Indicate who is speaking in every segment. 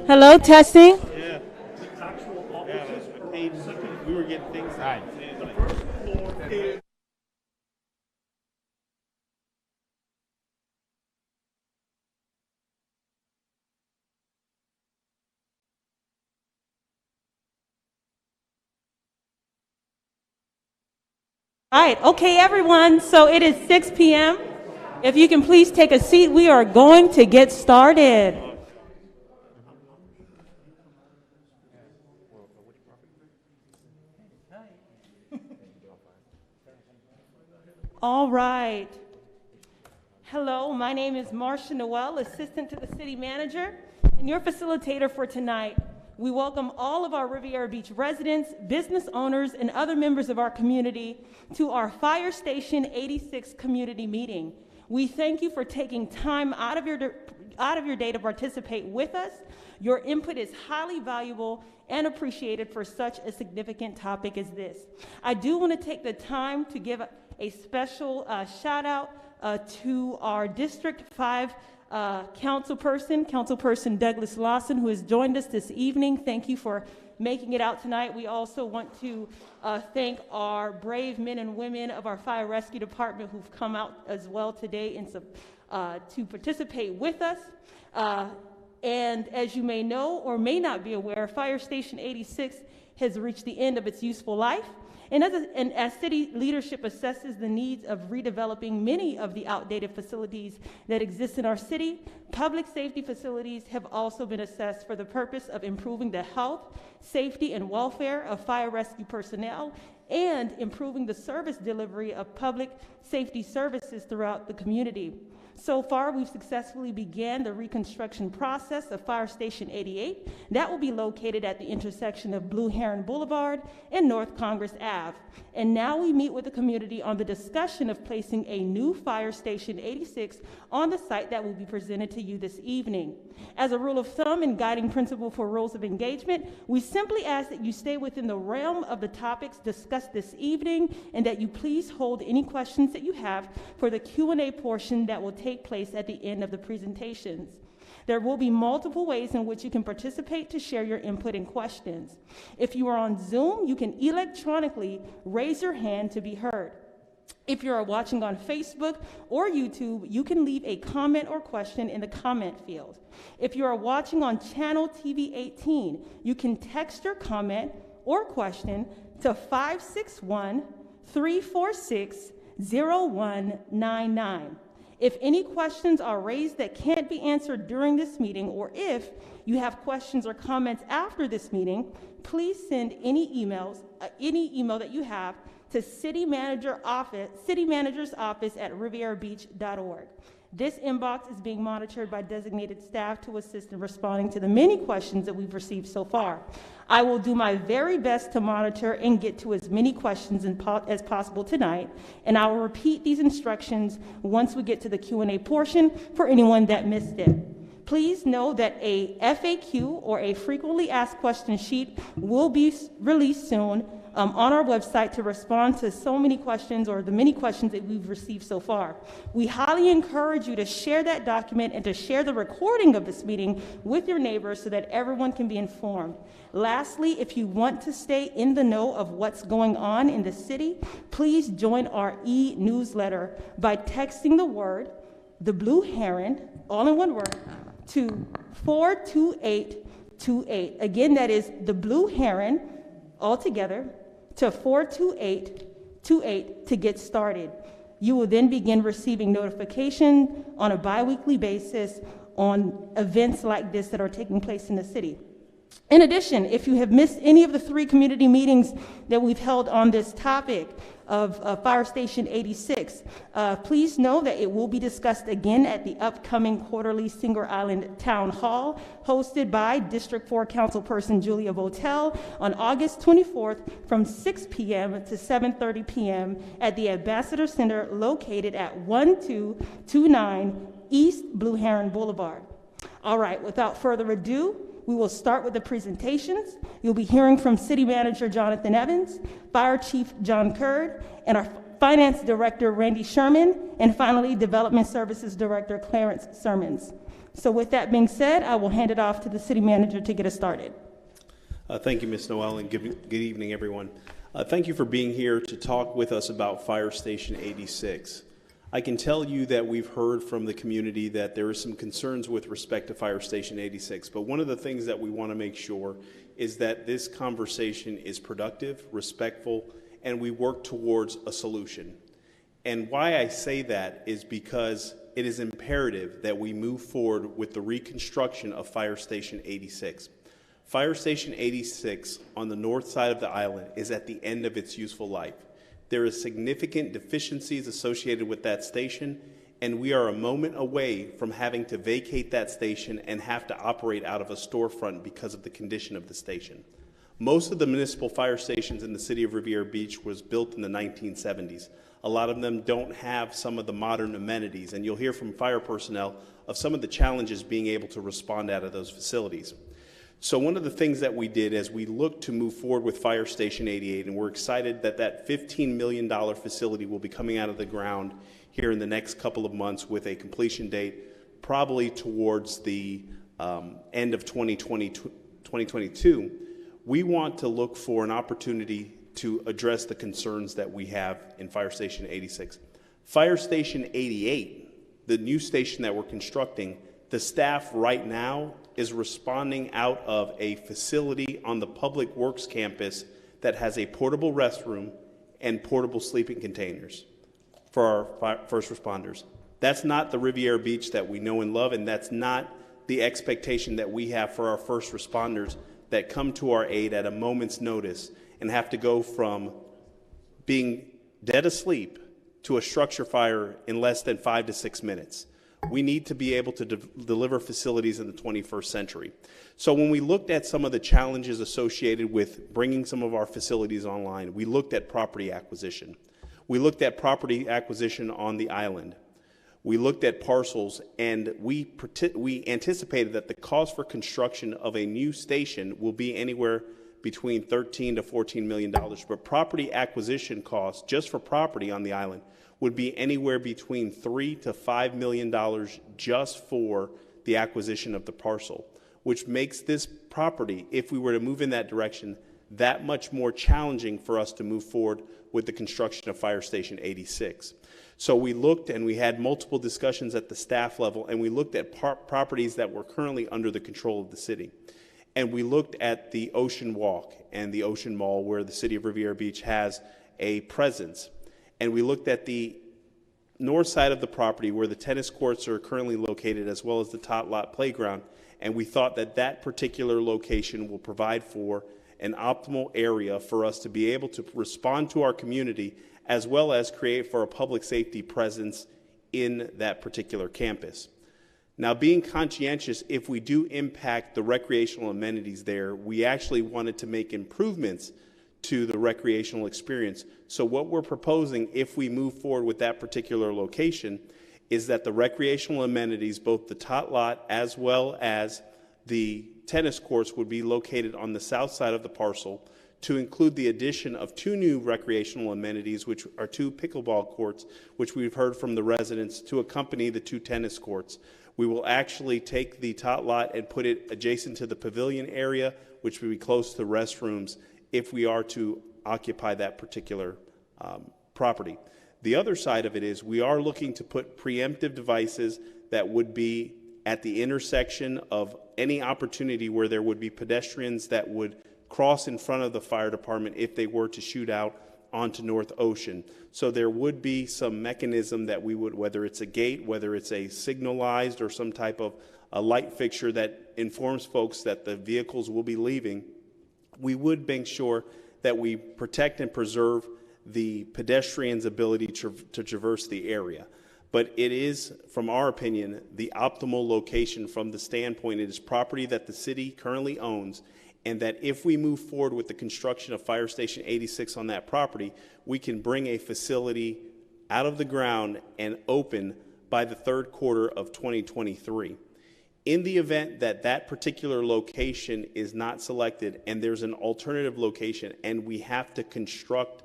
Speaker 1: Hello, testing.
Speaker 2: Yeah. We were getting things right.
Speaker 1: All right, okay, everyone. So it is 6 p.m. If you can please take a seat, we are going to get started. All right. Hello, my name is Marcia Noel, Assistant to the City Manager, and your facilitator for tonight. We welcome all of our Riviera Beach residents, business owners, and other members of our community to our Fire Station 86 community meeting. We thank you for taking time out of your day to participate with us. Your input is highly valuable and appreciated for such a significant topic as this. I do want to take the time to give a special shout out to our District 5 Councilperson Douglas Lawson, who has joined us this evening. Thank you for making it out tonight. We also want to thank our brave men and women of our fire rescue department who've come out as well today to participate with us. And as you may know or may not be aware, Fire Station 86 has reached the end of its useful life. And as city leadership assesses the needs of redeveloping many of the outdated facilities that exist in our city, public safety facilities have also been assessed for the purpose of improving the health, safety, and welfare of fire rescue personnel and improving the service delivery of public safety services throughout the community. So far, we've successfully began the reconstruction process of Fire Station 88. That will be located at the intersection of Blue Heron Boulevard and North Congress Ave. And now we meet with the community on the discussion of placing a new Fire Station 86 on the site that will be presented to you this evening. As a rule of thumb and guiding principle for rules of engagement, we simply ask that you stay within the realm of the topics discussed this evening and that you please hold any questions that you have for the Q&A portion that will take place at the end of the presentations. There will be multiple ways in which you can participate to share your input and questions. If you are on Zoom, you can electronically raise your hand to be heard. If you are watching on Facebook or YouTube, you can leave a comment or question in the comment field. If you are watching on Channel TV 18, you can text your comment or question to 561-346-0199. If any questions are raised that can't be answered during this meeting, or if you have questions or comments after this meeting, please send any email that you have to City Manager's Office at rivierabeach.org. This inbox is being monitored by designated staff to assist in responding to the many questions that we've received so far. I will do my very best to monitor and get to as many questions as possible tonight, and I will repeat these instructions once we get to the Q&A portion for anyone that missed it. Please know that a FAQ or a frequently asked question sheet will be released soon on our website to respond to so many questions or the many questions that we've received so far. We highly encourage you to share that document and to share the recording of this meeting with your neighbors so that everyone can be informed. Lastly, if you want to stay in the know of what's going on in the city, please join our e-newsletter by texting the Blue Heron, all in one word, to 42828. Again, that is the Blue Heron, all together, to 42828 to get started. You will then begin receiving notification on a bi-weekly basis on events like this that are taking place in the city. In addition, if you have missed any of the 3 community meetings that we've held on this topic of Fire Station 86, please know that it will be discussed again at the upcoming quarterly Singer Island Town Hall, hosted by District 4 Councilperson Julia Votel on August 24th from 6 p.m. to 7:30 p.m. at the Ambassador Center located at 1229 East Blue Heron Boulevard. All right, without further ado, we will start with the presentations. You'll be hearing from City Manager Jonathan Evans, Fire Chief John Curd, and our Finance Director Randy Sherman, and finally Development Services Director Clarence Sermons. So with that being said, I will hand it off to the city manager to get us started.
Speaker 2: Thank you, Ms. Noel, and good evening, everyone. Thank you for being here to talk with us about Fire Station 86. I can tell you that we've heard from the community that there are some concerns with respect to Fire Station 86, but one of the things that we want to make sure is that this conversation is productive, respectful, and we work towards a solution. And why I say that is because it is imperative that we move forward with the reconstruction of Fire Station 86. Fire Station 86 on the north side of the island is at the end of its useful life. There is significant deficiencies associated with that station, and we are a moment away from having to vacate that station and have to operate out of a storefront because of the condition of the station. Most of the municipal fire stations in the city of Riviera Beach was built in the 1970s. A lot of them don't have some of the modern amenities, and you'll hear from fire personnel of some of the challenges being able to respond out of those facilities. So one of the things that we did as we looked to move forward with Fire Station 88, and we're excited that that $15 million facility will be coming out of the ground here in the next couple of months with a completion date probably towards the end of 2022, we want to look for an opportunity to address the concerns that we have in Fire Station 86. Fire Station 88, the new station that we're constructing, the staff right now is responding out of a facility on the Public Works campus that has a portable restroom and portable sleeping containers for our first responders. That's not the Riviera Beach that we know and love, and that's not the expectation that we have for our first responders that come to our aid at a moment's notice and have to go from being dead asleep to a structure fire in less than 5 to 6 minutes. We need to be able to deliver facilities in the 21st century. So when we looked at some of the challenges associated with bringing some of our facilities online, we looked at property acquisition. We looked at property acquisition on the island. We looked at parcels, and we anticipated that the cost for construction of a new station will be anywhere between $13 to $14 million, but property acquisition costs just for property on the island would be anywhere between $3 to $5 million just for the acquisition of the parcel, which makes this property, if we were to move in that direction, that much more challenging for us to move forward with the construction of Fire Station 86. So we looked and we had multiple discussions at the staff level, and we looked at properties that were currently under the control of the city. And we looked at the Ocean Walk and the Ocean Mall, where the city of Riviera Beach has a presence. And we looked at the north side of the property where the tennis courts are currently located, as well as the Tot Lot playground. And we thought that that particular location will provide for an optimal area for us to be able to respond to our community, as well as create for a public safety presence in that particular campus. Now, being conscientious, if we do impact the recreational amenities there, we actually wanted to make improvements to the recreational experience. So what we're proposing, if we move forward with that particular location, is that the recreational amenities, both the Tot Lot as well as the tennis courts, would be located on the south side of the parcel, to include the addition of 2 new recreational amenities, which are 2 pickleball courts, which we've heard from the residents, to accompany the 2 tennis courts. We will actually take the Tot Lot and put it adjacent to the pavilion area, which will be close to restrooms if we are to occupy that particular property. The other side of it is we are looking to put preemptive devices that would be at the intersection of any opportunity where there would be pedestrians that would cross in front of the fire department if they were to shoot out onto North Ocean. So there would be some mechanism that we would, whether it's a gate, whether it's a signalized or some type of a light fixture that informs folks that the vehicles will be leaving, we would make sure that we protect and preserve the pedestrians' ability to traverse the area. But it is, from our opinion, the optimal location from the standpoint it is property that the city currently owns, and that if we move forward with the construction of Fire Station 86 on that property, we can bring a facility out of the ground and open by the third quarter of 2023. In the event that that particular location is not selected and there's an alternative location and we have to construct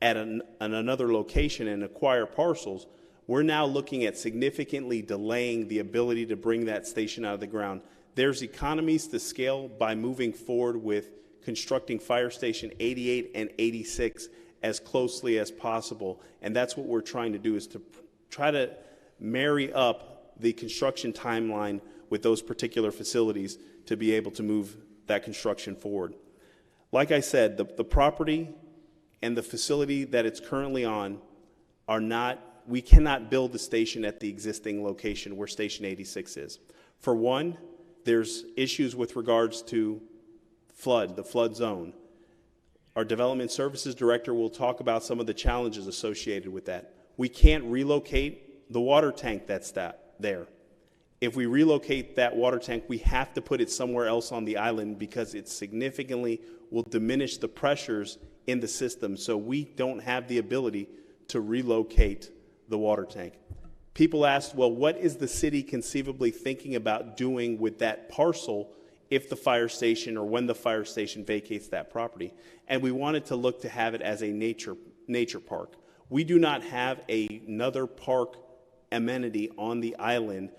Speaker 2: at another location and acquire parcels, we're now looking at significantly delaying the ability to bring that station out of the ground. There's economies to scale by moving forward with constructing Fire Station 88 and 86 as closely as possible. And that's what we're trying to do, is to try to marry up the construction timeline with those particular facilities to be able to move that construction forward. Like I said, the property and the facility that it's currently on are not, we cannot build the station at the existing location where Station 86 is. For one, there's issues with regards to the flood zone. Our Development Services Director will talk about some of the challenges associated with that. We can't relocate the water tank that's there. If we relocate that water tank, we have to put it somewhere else on the island because it significantly will diminish the pressures in the system, so we don't have the ability to relocate the water tank. People asked, well, what is the city conceivably thinking about doing with that parcel if the fire station or when the fire station vacates that property? And we wanted to look to have it as a nature park. We do not have another park amenity on the island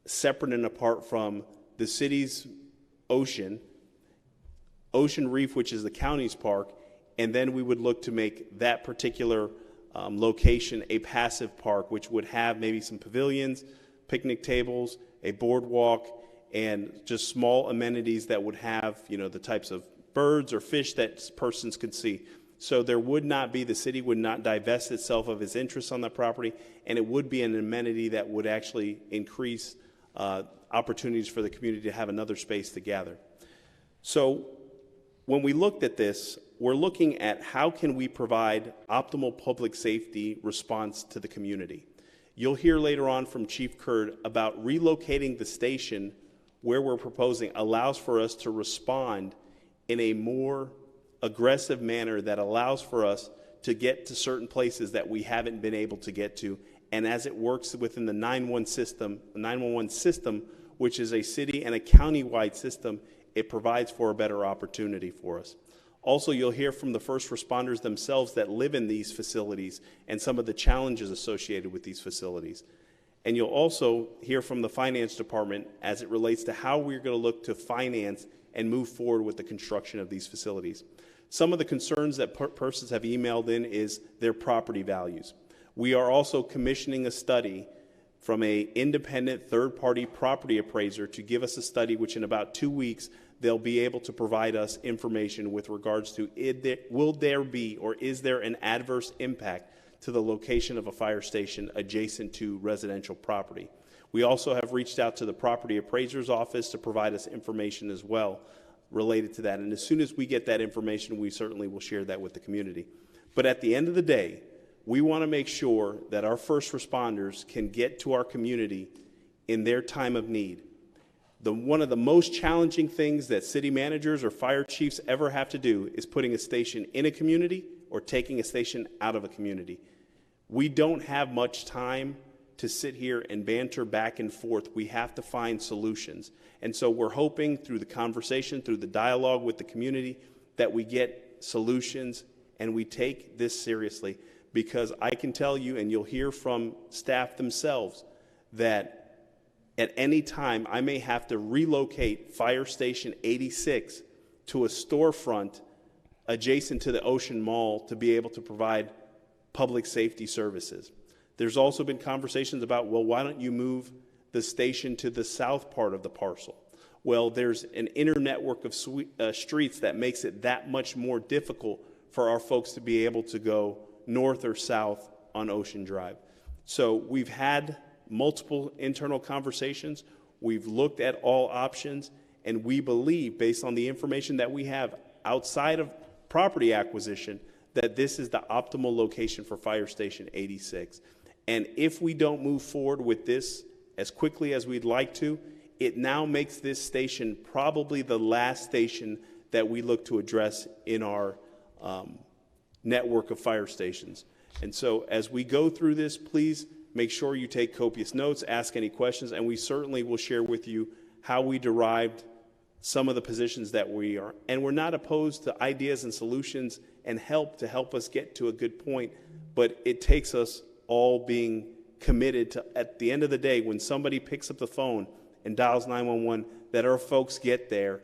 Speaker 2: separate and apart from the city's Ocean Reef, which is the county's park, and then we would look to make that particular location a passive park, which would have maybe some pavilions, picnic tables, a boardwalk, and just small amenities that would have, the types of birds or fish that persons could see. So there would not be, the city would not divest itself of its interest on that property, and it would be an amenity that would actually increase opportunities for the community to have another space to gather. So when we looked at this, we're looking at how can we provide optimal public safety response to the community. You'll hear later on from Chief Curd about relocating the station where we're proposing allows for us to respond in a more aggressive manner that allows for us to get to certain places that we haven't been able to get to. And as it works within the 911 system, which is a city and a county-wide system, it provides for a better opportunity for us. Also, you'll hear from the first responders themselves that live in these facilities and some of the challenges associated with these facilities. And you'll also hear from the finance department as it relates to how we're going to look to finance and move forward with the construction of these facilities. Some of the concerns that persons have emailed in is their property values. We are also commissioning a study from an independent third-party property appraiser to give us a study which in about 2 weeks they'll be able to provide us information with regards to will there be or is there an adverse impact to the location of a fire station adjacent to residential property. We also have reached out to the property appraiser's office to provide us information as well related to that. And as soon as we get that information, we certainly will share that with the community. But at the end of the day, we want to make sure that our first responders can get to our community in their time of need. One of the most challenging things that city managers or fire chiefs ever have to do is putting a station in a community or taking a station out of a community. We don't have much time to sit here and banter back and forth. We have to find solutions. And so we're hoping through the conversation, through the dialogue with the community, that we get solutions and we take this seriously. Because I can tell you, and you'll hear from staff themselves, that at any time I may have to relocate Fire Station 86 to a storefront adjacent to the Ocean Mall to be able to provide public safety services. There's also been conversations about, well, why don't you move the station to the south part of the parcel? Well, there's an inner network of streets that makes it that much more difficult for our folks to be able to go north or south on Ocean Drive. So we've had multiple internal conversations. We've looked at all options, and we believe, based on the information that we have outside of property acquisition, that this is the optimal location for Fire Station 86. And if we don't move forward with this as quickly as we'd like to, it now makes this station probably the last station that we look to address in our network of fire stations. And so as we go through this, please make sure you take copious notes, ask any questions, and we certainly will share with you how we derived some of the positions that we are. And we're not opposed to ideas and solutions and help to help us get to a good point, but it takes us all being committed to, at the end of the day, when somebody picks up the phone and dials 911, that our folks get there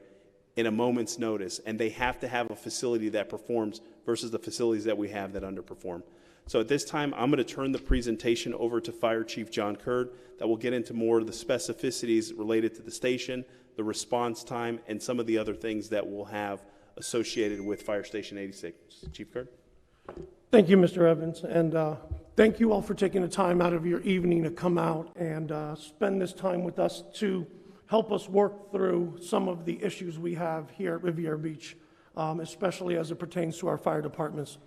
Speaker 2: in a moment's notice, and they have to have a facility that performs versus the facilities that we have that underperform. So at this time, I'm going to turn the presentation over to Fire Chief John Kurd that will get into more of the specificities related to the station, the response time, and some of the other things that we'll have associated with Fire Station 86. Chief Kurd.
Speaker 3: Thank you, Mr. Evans, and thank you all for taking the time out of your evening to come out and spend this time with us to help us work through some of the issues we have here at Riviera Beach, especially as it pertains to our fire departments.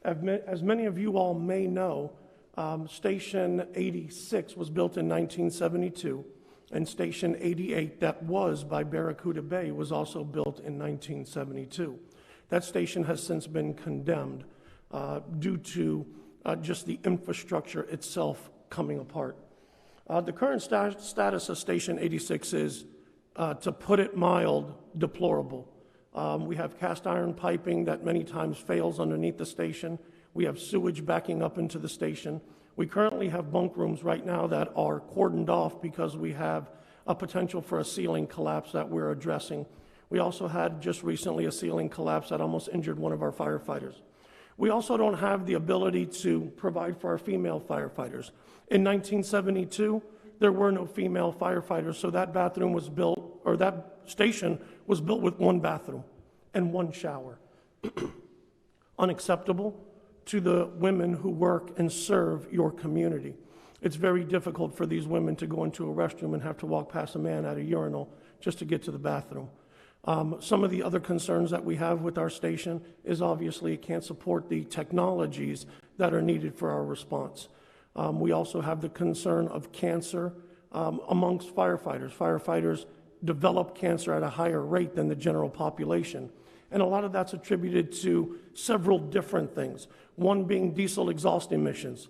Speaker 3: As many of you all may know, Station 86 was built in 1972, and Station 88, that was by Barracuda Bay, was also built in 1972. That station has since been condemned due to just the infrastructure itself coming apart. The current status of Station 86 is, to put it mild, deplorable. We have cast iron piping that many times fails underneath the station. We have sewage backing up into the station. We currently have bunk rooms right now that are cordoned off because we have a potential for a ceiling collapse that we're addressing. We also had just recently a ceiling collapse that almost injured one of our firefighters. We also don't have the ability to provide for our female firefighters. In 1972, there were no female firefighters, so that bathroom was built, or that station was built with one bathroom and one shower. Unacceptable to the women who work and serve your community. It's very difficult for these women to go into a restroom and have to walk past a man at a urinal just to get to the bathroom. Some of the other concerns that we have with our station is obviously it can't support the technologies that are needed for our response. We also have the concern of cancer amongst firefighters. Firefighters develop cancer at a higher rate than the general population. And a lot of that's attributed to several different things, one being diesel exhaust emissions.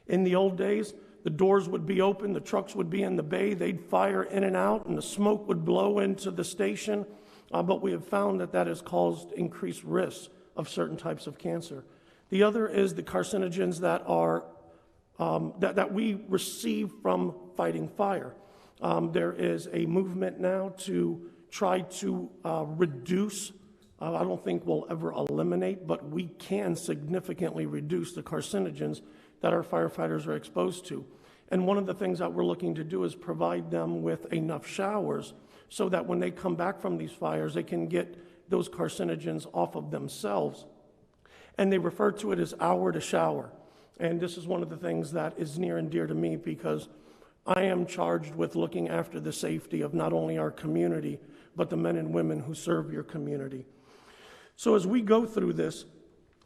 Speaker 3: In the old days, the doors would be open, the trucks would be in the bay, they'd fire in and out, and the smoke would blow into the station. But we have found that that has caused increased risks of certain types of cancer. The other is the carcinogens that are that we receive from fighting fire. There is a movement now to try to reduce, I don't think we'll ever eliminate, but we can significantly reduce the carcinogens that our firefighters are exposed to. And one of the things that we're looking to do is provide them with enough showers so that when they come back from these fires, they can get those carcinogens off of themselves. And they refer to it as hour to shower. And this is one of the things that is near and dear to me because I am charged with looking after the safety of not only our community, but the men and women who serve your community. So as we go through this,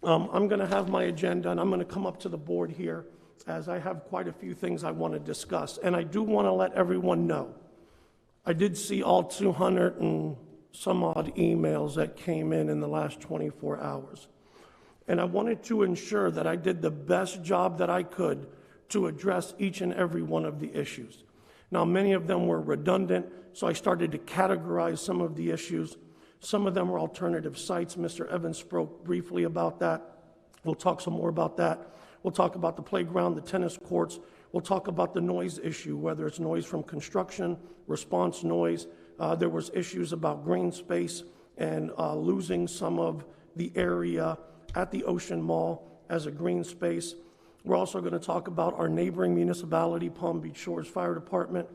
Speaker 3: I'm going to have my agenda, and I'm going to come up to the board here as I have quite a few things I want to discuss. And I do want to let everyone know, I did see all 200 and some odd emails that came in the last 24 hours. And I wanted to ensure that I did the best job that I could to address each and every one of the issues. Now, many of them were redundant, so I started to categorize some of the issues. Some of them were alternative sites. Mr. Evans spoke briefly about that. We'll talk some more about that. We'll talk about the playground, the tennis courts. We'll talk about the noise issue, whether it's noise from construction, response noise. There was issues about green space and losing some of the area at the Ocean Mall as a green space. We're also going to talk about our neighboring municipality, Palm Beach Shores Fire Department,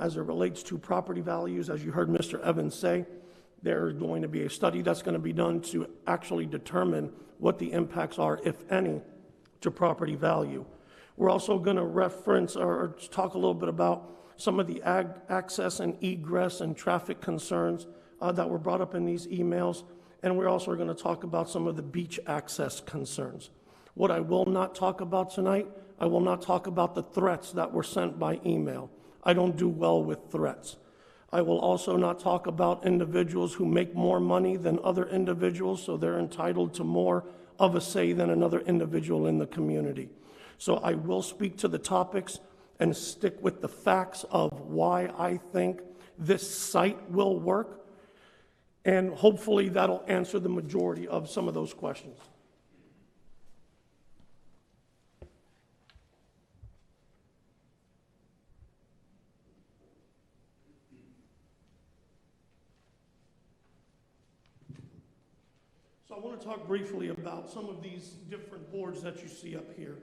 Speaker 3: as it relates to property values. As you heard Mr. Evans say, there's going to be a study that's going to be done to actually determine what the impacts are, if any, to property value. We're also going to reference or talk a little bit about some of the access and egress and traffic concerns that were brought up in these emails. And we're also going to talk about some of the beach access concerns. What I will not talk about tonight, I will not talk about the threats that were sent by email. I don't do well with threats. I will also not talk about individuals who make more money than other individuals, so they're entitled to more of a say than another individual in the community. So I will speak to the topics and stick with the facts of why I think this site will work, and hopefully that'll answer the majority of some of those questions. I want to talk briefly about some of these different boards that you see up here.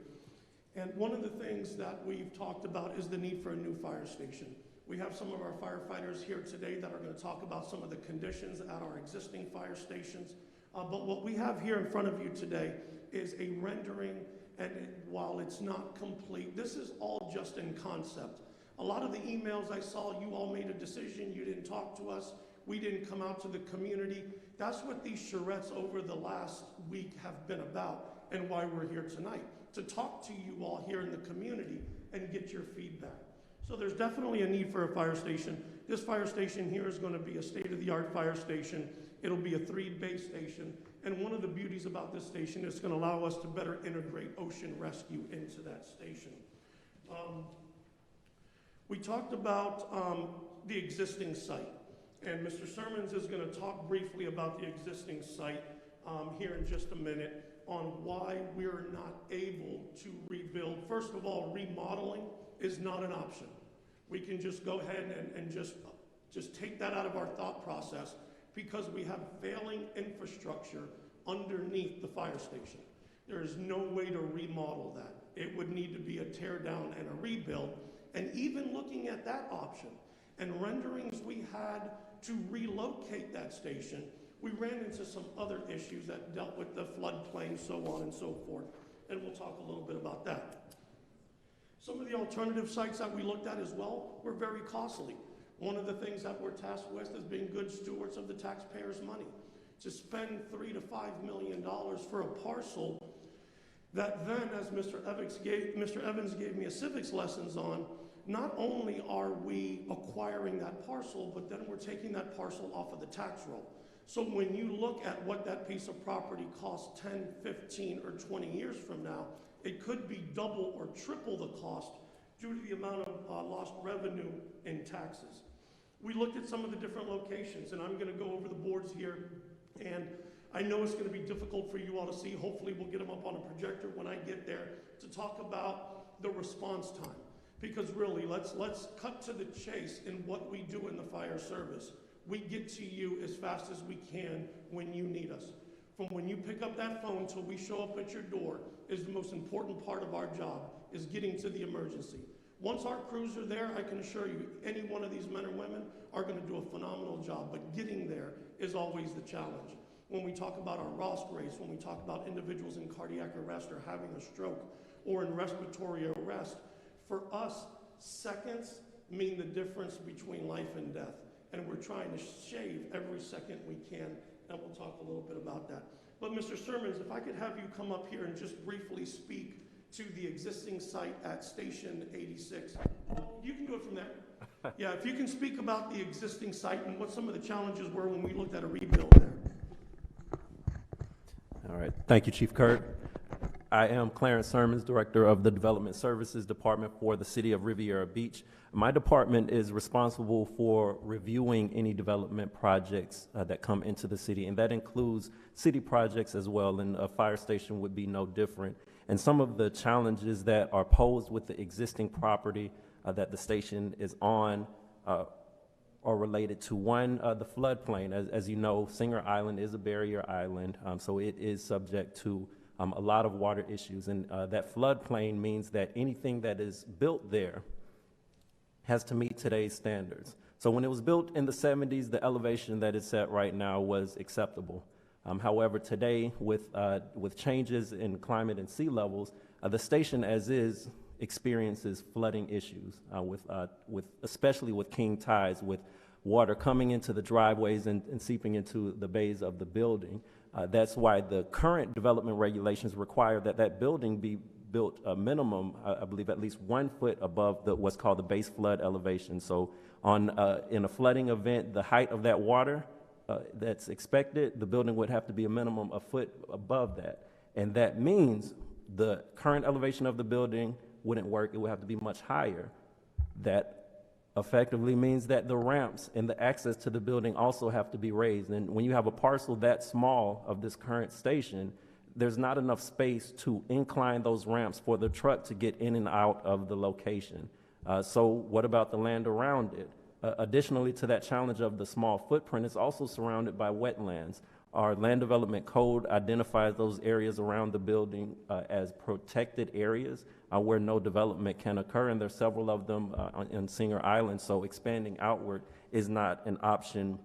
Speaker 3: And one of the things that we've talked about is the need for a new fire station. We have some of our firefighters here today that are going to talk about some of the conditions at our existing fire stations. But what we have here in front of you today is a rendering, and while it's not complete, this is all just in concept. A lot of the emails I saw, you all made a decision, you didn't talk to us, we didn't come out to the community. That's what these charrettes over the last week have been about, and why we're here tonight, to talk to you all here in the community and get your feedback. So there's definitely a need for a fire station. This fire station here is going to be a state-of-the-art fire station. It'll be a 3-bay station, and one of the beauties about this station is it's going to allow us to better integrate ocean rescue into that station. We talked about the existing site, and Mr. Sermons is going to talk briefly about the existing site here in just a minute on why we're not able to rebuild. First of all, remodeling is not an option. We can just go ahead and just take that out of our thought process, because we have failing infrastructure underneath the fire station. There is no way to remodel that. It would need to be a tear down and a rebuild. And even looking at that option and renderings we had to relocate that station, we ran into some other issues that dealt with the floodplain, so on and so forth. And we'll talk a little bit about that. Some of the alternative sites that we looked at as well were very costly. One of the things that we're tasked with is being good stewards of the taxpayers' money. To spend $3 to $5 million for a parcel that then, as Mr. Evans gave me a civics lessons on, not only are we acquiring that parcel, but then we're taking that parcel off of the tax roll. So when you look at what that piece of property costs 10, 15, or 20 years from now, it could be double or triple the cost due to the amount of lost revenue in taxes. We looked at some of the different locations, and I'm going to go over the boards here, and I know it's going to be difficult for you all to see. Hopefully we'll get them up on a projector when I get there to talk about the response time. Because really, let's cut to the chase in what we do in the fire service. We get to you as fast as we can when you need us. From when you pick up that phone till we show up at your door is the most important part of our job, is getting to the emergency. Once our crews are there, I can assure you, any one of these men or women are going to do a phenomenal job, but getting there is always the challenge. When we talk about our ROSC rates, when we talk about individuals in cardiac arrest or having a stroke or in respiratory arrest, for us, seconds mean the difference between life and death. And we're trying to shave every second we can, and we'll talk a little bit about that. But Mr. Sermons, if I could have you come up here and just briefly speak to the existing site at Station 86. You can do it from there. Yeah, if you can speak about the existing site and what some of the challenges were when we looked at a rebuild there.
Speaker 4: All right, thank you, Chief Kurt. I am Clarence Sermons, Director of the Development Services Department for the City of Riviera Beach. My department is responsible for reviewing any development projects that come into the city, and that includes city projects as well, and a fire station would be no different. And some of the challenges that are posed with the existing property that the station is on are related to, one, the floodplain. As you know, Singer Island is a barrier island, so it is subject to a lot of water issues. And that floodplain means that anything that is built there has to meet today's standards. So when it was built in the 70s, the elevation that it's at right now was acceptable. However, today, with changes in climate and sea levels, the station as is experiences flooding issues, especially with king tides, with water coming into the driveways and seeping into the bays of the building. That's why the current development regulations require that that building be built a minimum, I believe, at least 1 foot above what's called the base flood elevation. So in a flooding event, the height of that water that's expected, the building would have to be a minimum a foot above that. And that means the current elevation of the building wouldn't work. It would have to be much higher. That effectively means that the ramps and the access to the building also have to be raised. And when you have a parcel that small of this current station, there's not enough space to incline those ramps for the truck to get in and out of the location. So what about the land around it? Additionally to that challenge of the small footprint, it's also surrounded by wetlands. Our land development code identifies those areas around the building as protected areas where no development can occur, and there's several of them in Singer Island, so expanding outward is not an option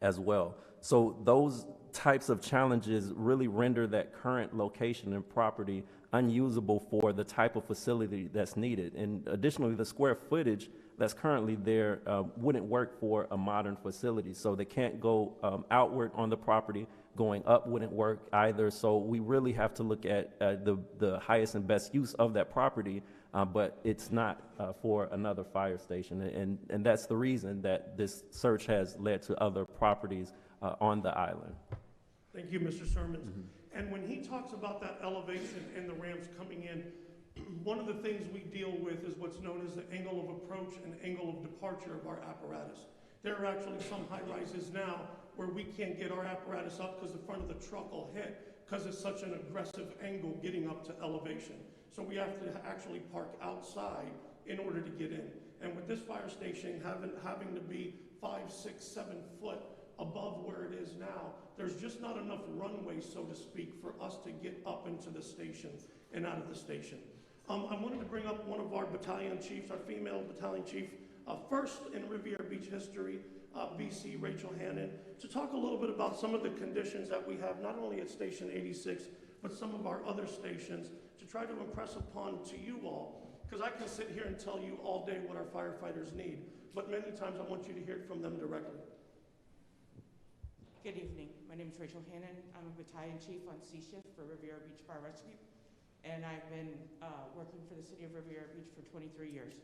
Speaker 4: as well. So those types of challenges really render that current location and property unusable for the type of facility that's needed. And additionally, the square footage that's currently there wouldn't work for a modern facility. So they can't go outward on the property. Going up wouldn't work either. So we really have to look at the highest and best use of that property, but it's not for another fire station. And that's the reason that this search has led to other properties on the island.
Speaker 3: Thank you, Mr. Sermons. And when he talks about that elevation and the ramps coming in, one of the things we deal with is what's known as the angle of approach and angle of departure of our apparatus. There are actually some high rises now where we can't get our apparatus up because the front of the truck will hit because it's such an aggressive angle getting up to elevation. So we have to actually park outside in order to get in. And with this fire station having to be 5, 6, 7 foot above where it is now, there's just not enough runway, so to speak, for us to get up into the station and out of the station. I wanted to bring up one of our battalion chiefs, our female battalion chief, first in Riviera Beach history, BC Rachel Hannon, to talk a little bit about some of the conditions that we have, not only at Station 86, but some of our other stations, to try to impress upon to you all, because I can sit here and tell you all day what our firefighters need, but many times I want you to hear it from them directly.
Speaker 5: Good evening. My name is Rachel Hannon. I'm a battalion chief on C Shift for Riviera Beach Fire Rescue, and I've been working for the city of Riviera Beach for 23 years.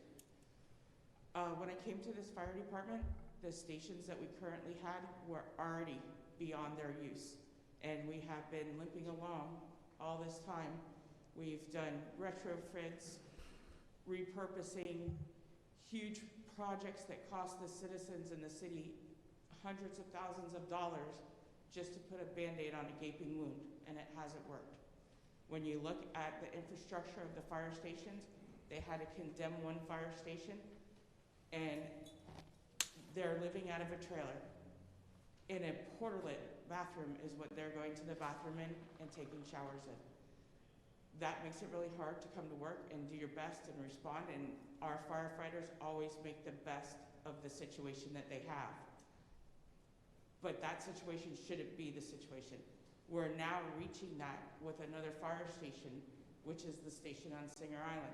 Speaker 5: When I came to this fire department, the stations that we currently had were already beyond their use, and we have been limping along all this time. We've done retrofits, repurposing, huge projects that cost the citizens in the city hundreds of thousands of dollars just to put a Band-Aid on a gaping wound, and it hasn't worked. When you look at the infrastructure of the fire stations, they had to condemn one fire station, and they're living out of a trailer. In a portalet bathroom is what they're going to the bathroom in and taking showers in. That makes it really hard to come to work and do your best and respond, and our firefighters always make the best of the situation that they have. But that situation shouldn't be the situation. We're now reaching that with another fire station, which is the station on Singer Island.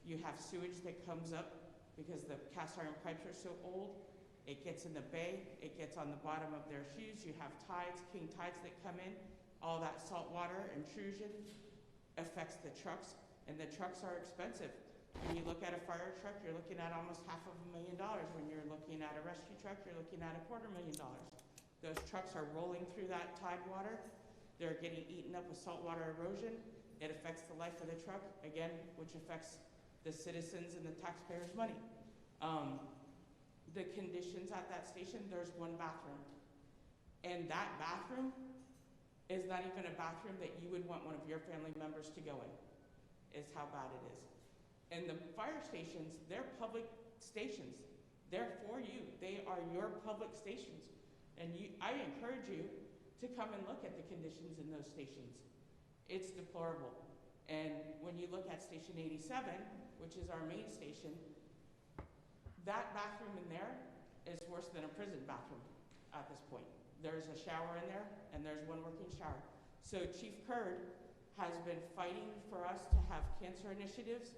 Speaker 5: You have sewage that comes up because the cast iron pipes are so old. It gets in the bay, it gets on the bottom of their shoes. You have tides, king tides that come in. All that salt water intrusion affects the trucks, and the trucks are expensive. When you look at a fire truck, you're looking at almost $500,000. When you're looking at a rescue truck, you're looking at $250,000. Those trucks are rolling through that tide water. They're getting eaten up with saltwater erosion. It affects the life of the truck, again, which affects the citizens and the taxpayers' money. The conditions at that station, there's one bathroom. And that bathroom is not even a bathroom that you would want one of your family members to go in, is how bad it is. And the fire stations, they're public stations. They're for you. They are your public stations. And I encourage you to come and look at the conditions in those stations. It's deplorable. And when you look at Station 87, which is our main station, that bathroom in there is worse than a prison bathroom at this point. There's a shower in there, and there's one working shower. So Chief Curd has been fighting for us to have cancer initiatives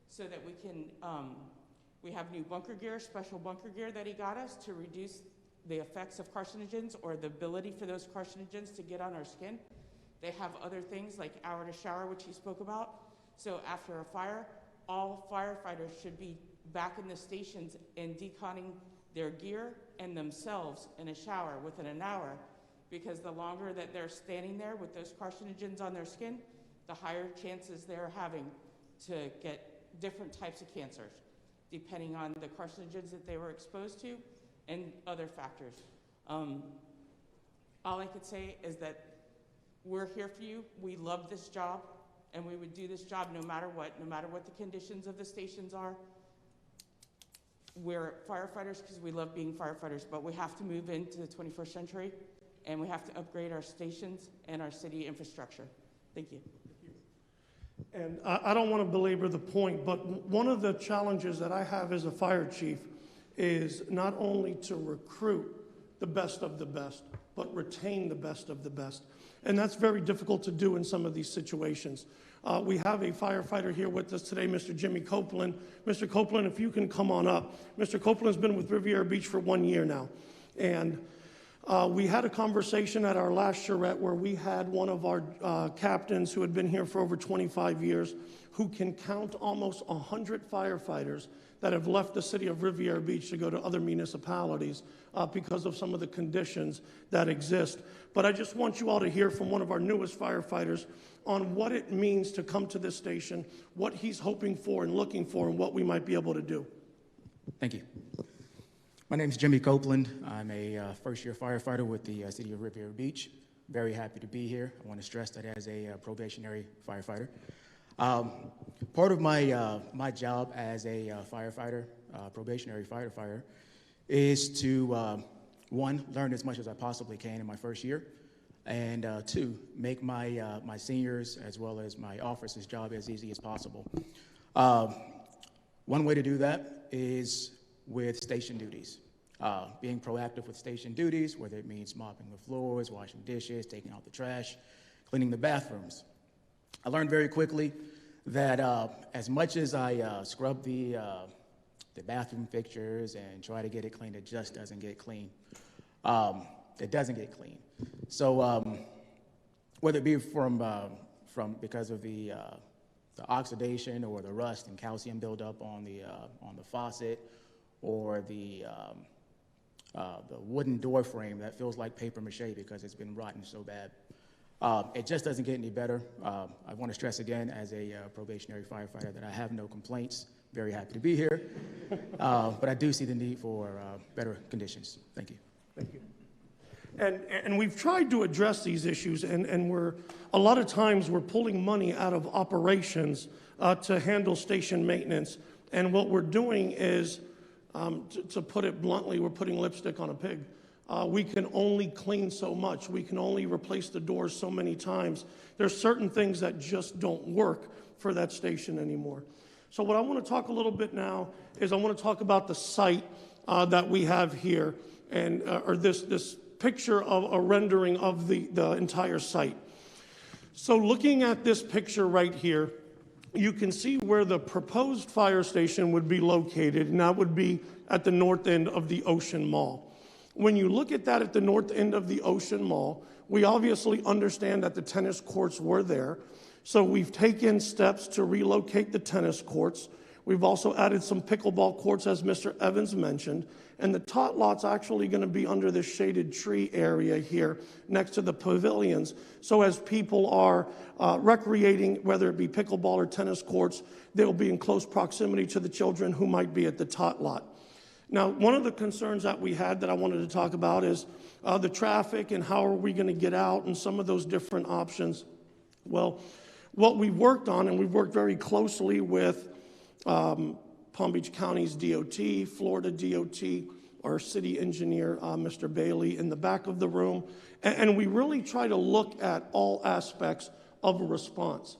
Speaker 5: so that we can, we have new bunker gear, special bunker gear that he got us to reduce the effects of carcinogens or the ability for those carcinogens to get on our skin. They have other things like hour to shower, which he spoke about. So after a fire, all firefighters should be back in the stations and deconning their gear and themselves in a shower within an hour, because the longer that they're standing there with those carcinogens on their skin, the higher chances they're having to get different types of cancers, depending on the carcinogens that they were exposed to and other factors. All I could say is that we're here for you. We love this job, and we would do this job no matter what the conditions of the stations are. We're firefighters because we love being firefighters, but we have to move into the 21st century and we have to upgrade our stations and our city infrastructure. Thank you.
Speaker 3: And I don't want to belabor the point, but one of the challenges that I have as a fire chief is not only to recruit the best of the best, but retain the best of the best. And that's very difficult to do in some of these situations. We have a firefighter here with us today, Mr. Jimmy Copeland. Mr. Copeland, if you can come on up. Mr. Copeland's been with Riviera Beach for 1 year now. And we had a conversation at our last charrette where we had one of our captains who had been here for over 25 years who can count almost 100 firefighters that have left the city of Riviera Beach to go to other municipalities because of some of the conditions that exist. But I just want you all to hear from one of our newest firefighters on what it means to come to this station, what he's hoping for and looking for, and what we might be able to do.
Speaker 6: Thank you. My name is Jimmy Copeland. I'm a first-year firefighter with the city of Riviera Beach. Very happy to be here. I want to stress that as a probationary firefighter. Part of my job as a firefighter, probationary firefighter, is to, one, learn as much as I possibly can in my first year, and two, make my seniors as well as my officers' job as easy as possible. One way to do that is with station duties. Being proactive with station duties, whether it means mopping the floors, washing dishes, taking out the trash, cleaning the bathrooms. I learned very quickly that as much as I scrub the bathroom fixtures and try to get it clean, it just doesn't get clean. It doesn't get clean. So whether it be from because of the oxidation or the rust and calcium buildup on the faucet, or the wooden door frame that feels like paper mache because it's been rotten so bad. It just doesn't get any better. I want to stress again, as a probationary firefighter, that I have no complaints. Very happy to be here. But I do see the need for better conditions. Thank you.
Speaker 3: Thank you. And we've tried to address these issues, and a lot of times we're pulling money out of operations to handle station maintenance. And what we're doing is, to put it bluntly, we're putting lipstick on a pig. We can only clean so much. We can only replace the doors so many times. There's certain things that just don't work for that station anymore. So what I want to talk a little bit now is I want to talk about the site that we have here, and or this picture of a rendering of the entire site. So looking at this picture right here, you can see where the proposed fire station would be located, and that would be at the north end of the Ocean Mall. When you look at that at the north end of the Ocean Mall, we obviously understand that the tennis courts were there. So we've taken steps to relocate the tennis courts. We've also added some pickleball courts, as Mr. Evans mentioned. And the tot lot's actually going to be under this shaded tree area here next to the pavilions. So as people are recreating, whether it be pickleball or tennis courts, they'll be in close proximity to the children who might be at the tot lot. Now, one of the concerns that we had that I wanted to talk about is the traffic and how are we going to get out and some of those different options. Well, what we've worked on, and we've worked very closely with Palm Beach County's DOT, Florida DOT, our city engineer, Mr. Bailey, in the back of the room. And we really try to look at all aspects of a response.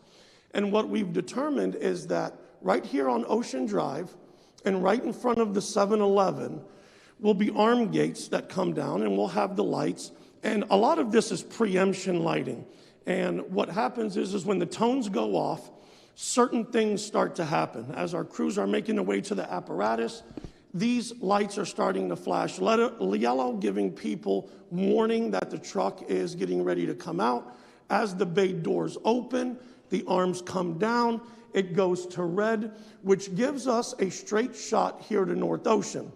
Speaker 3: And what we've determined is that right here on Ocean Drive and right in front of the 7-Eleven will be arm gates that come down, and we'll have the lights. And a lot of this is preemption lighting. And what happens is when the tones go off, certain things start to happen. As our crews are making their way to the apparatus, these lights are starting to flash yellow, giving people warning that the truck is getting ready to come out. As the bay doors open, the arms come down, it goes to red, which gives us a straight shot here to North Ocean.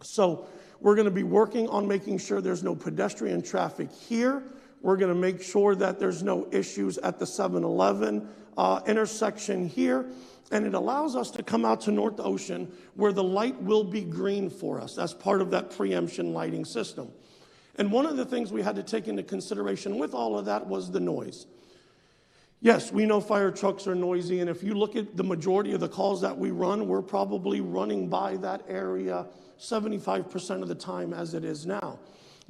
Speaker 3: So we're going to be working on making sure there's no pedestrian traffic here. We're going to make sure that there's no issues at the 7-Eleven intersection here. And it allows us to come out to North Ocean where the light will be green for us. That's part of that preemption lighting system. And one of the things we had to take into consideration with all of that was the noise. Yes, we know fire trucks are noisy, and if you look at the majority of the calls that we run, we're probably running by that area 75% of the time as it is now.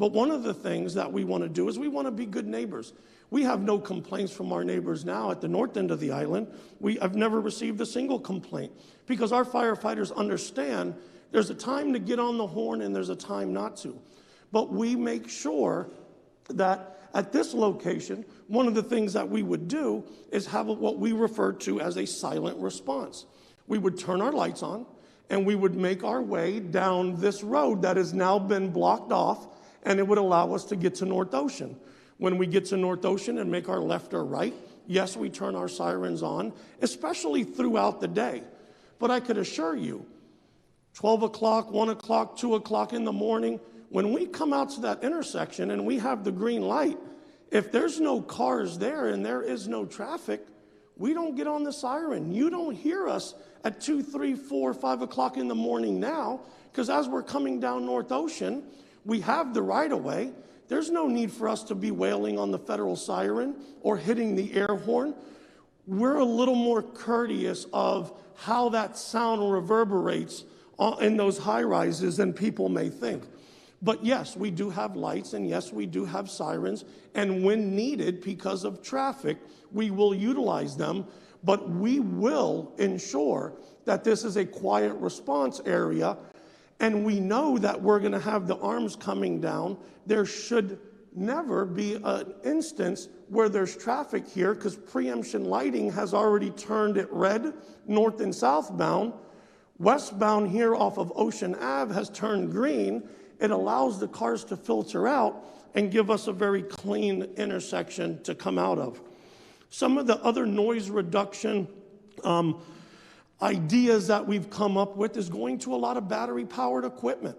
Speaker 3: But one of the things that we want to do is we want to be good neighbors. We have no complaints from our neighbors now at the north end of the island. I've never received a single complaint because our firefighters understand there's a time to get on the horn and there's a time not to. But we make sure that at this location, one of the things that we would do is have what we refer to as a silent response. We would turn our lights on and we would make our way down this road that has now been blocked off, and it would allow us to get to North Ocean. When we get to North Ocean and make our left or right, yes, we turn our sirens on, especially throughout the day. But I could assure you, 12 o'clock, 1 o'clock, 2 o'clock in the morning, when we come out to that intersection and we have the green light, if there's no cars there and there is no traffic, we don't get on the siren. You don't hear us at 2, 3, 4, 5 o'clock in the morning now, because as we're coming down North Ocean, we have the right-of-way. There's no need for us to be wailing on the federal siren or hitting the air horn. We're a little more courteous of how that sound reverberates in those high-rises than people may think. But yes, we do have lights, and yes, we do have sirens, and when needed because of traffic, we will utilize them, but we will ensure that this is a quiet response area, and we know that we're going to have the arms coming down. There should never be an instance where there's traffic here because preemption lighting has already turned it red, north and southbound. Westbound here off of Ocean Ave has turned green. It allows the cars to filter out and give us a very clean intersection to come out of. Some of the other noise reduction ideas that we've come up with is going to a lot of battery-powered equipment.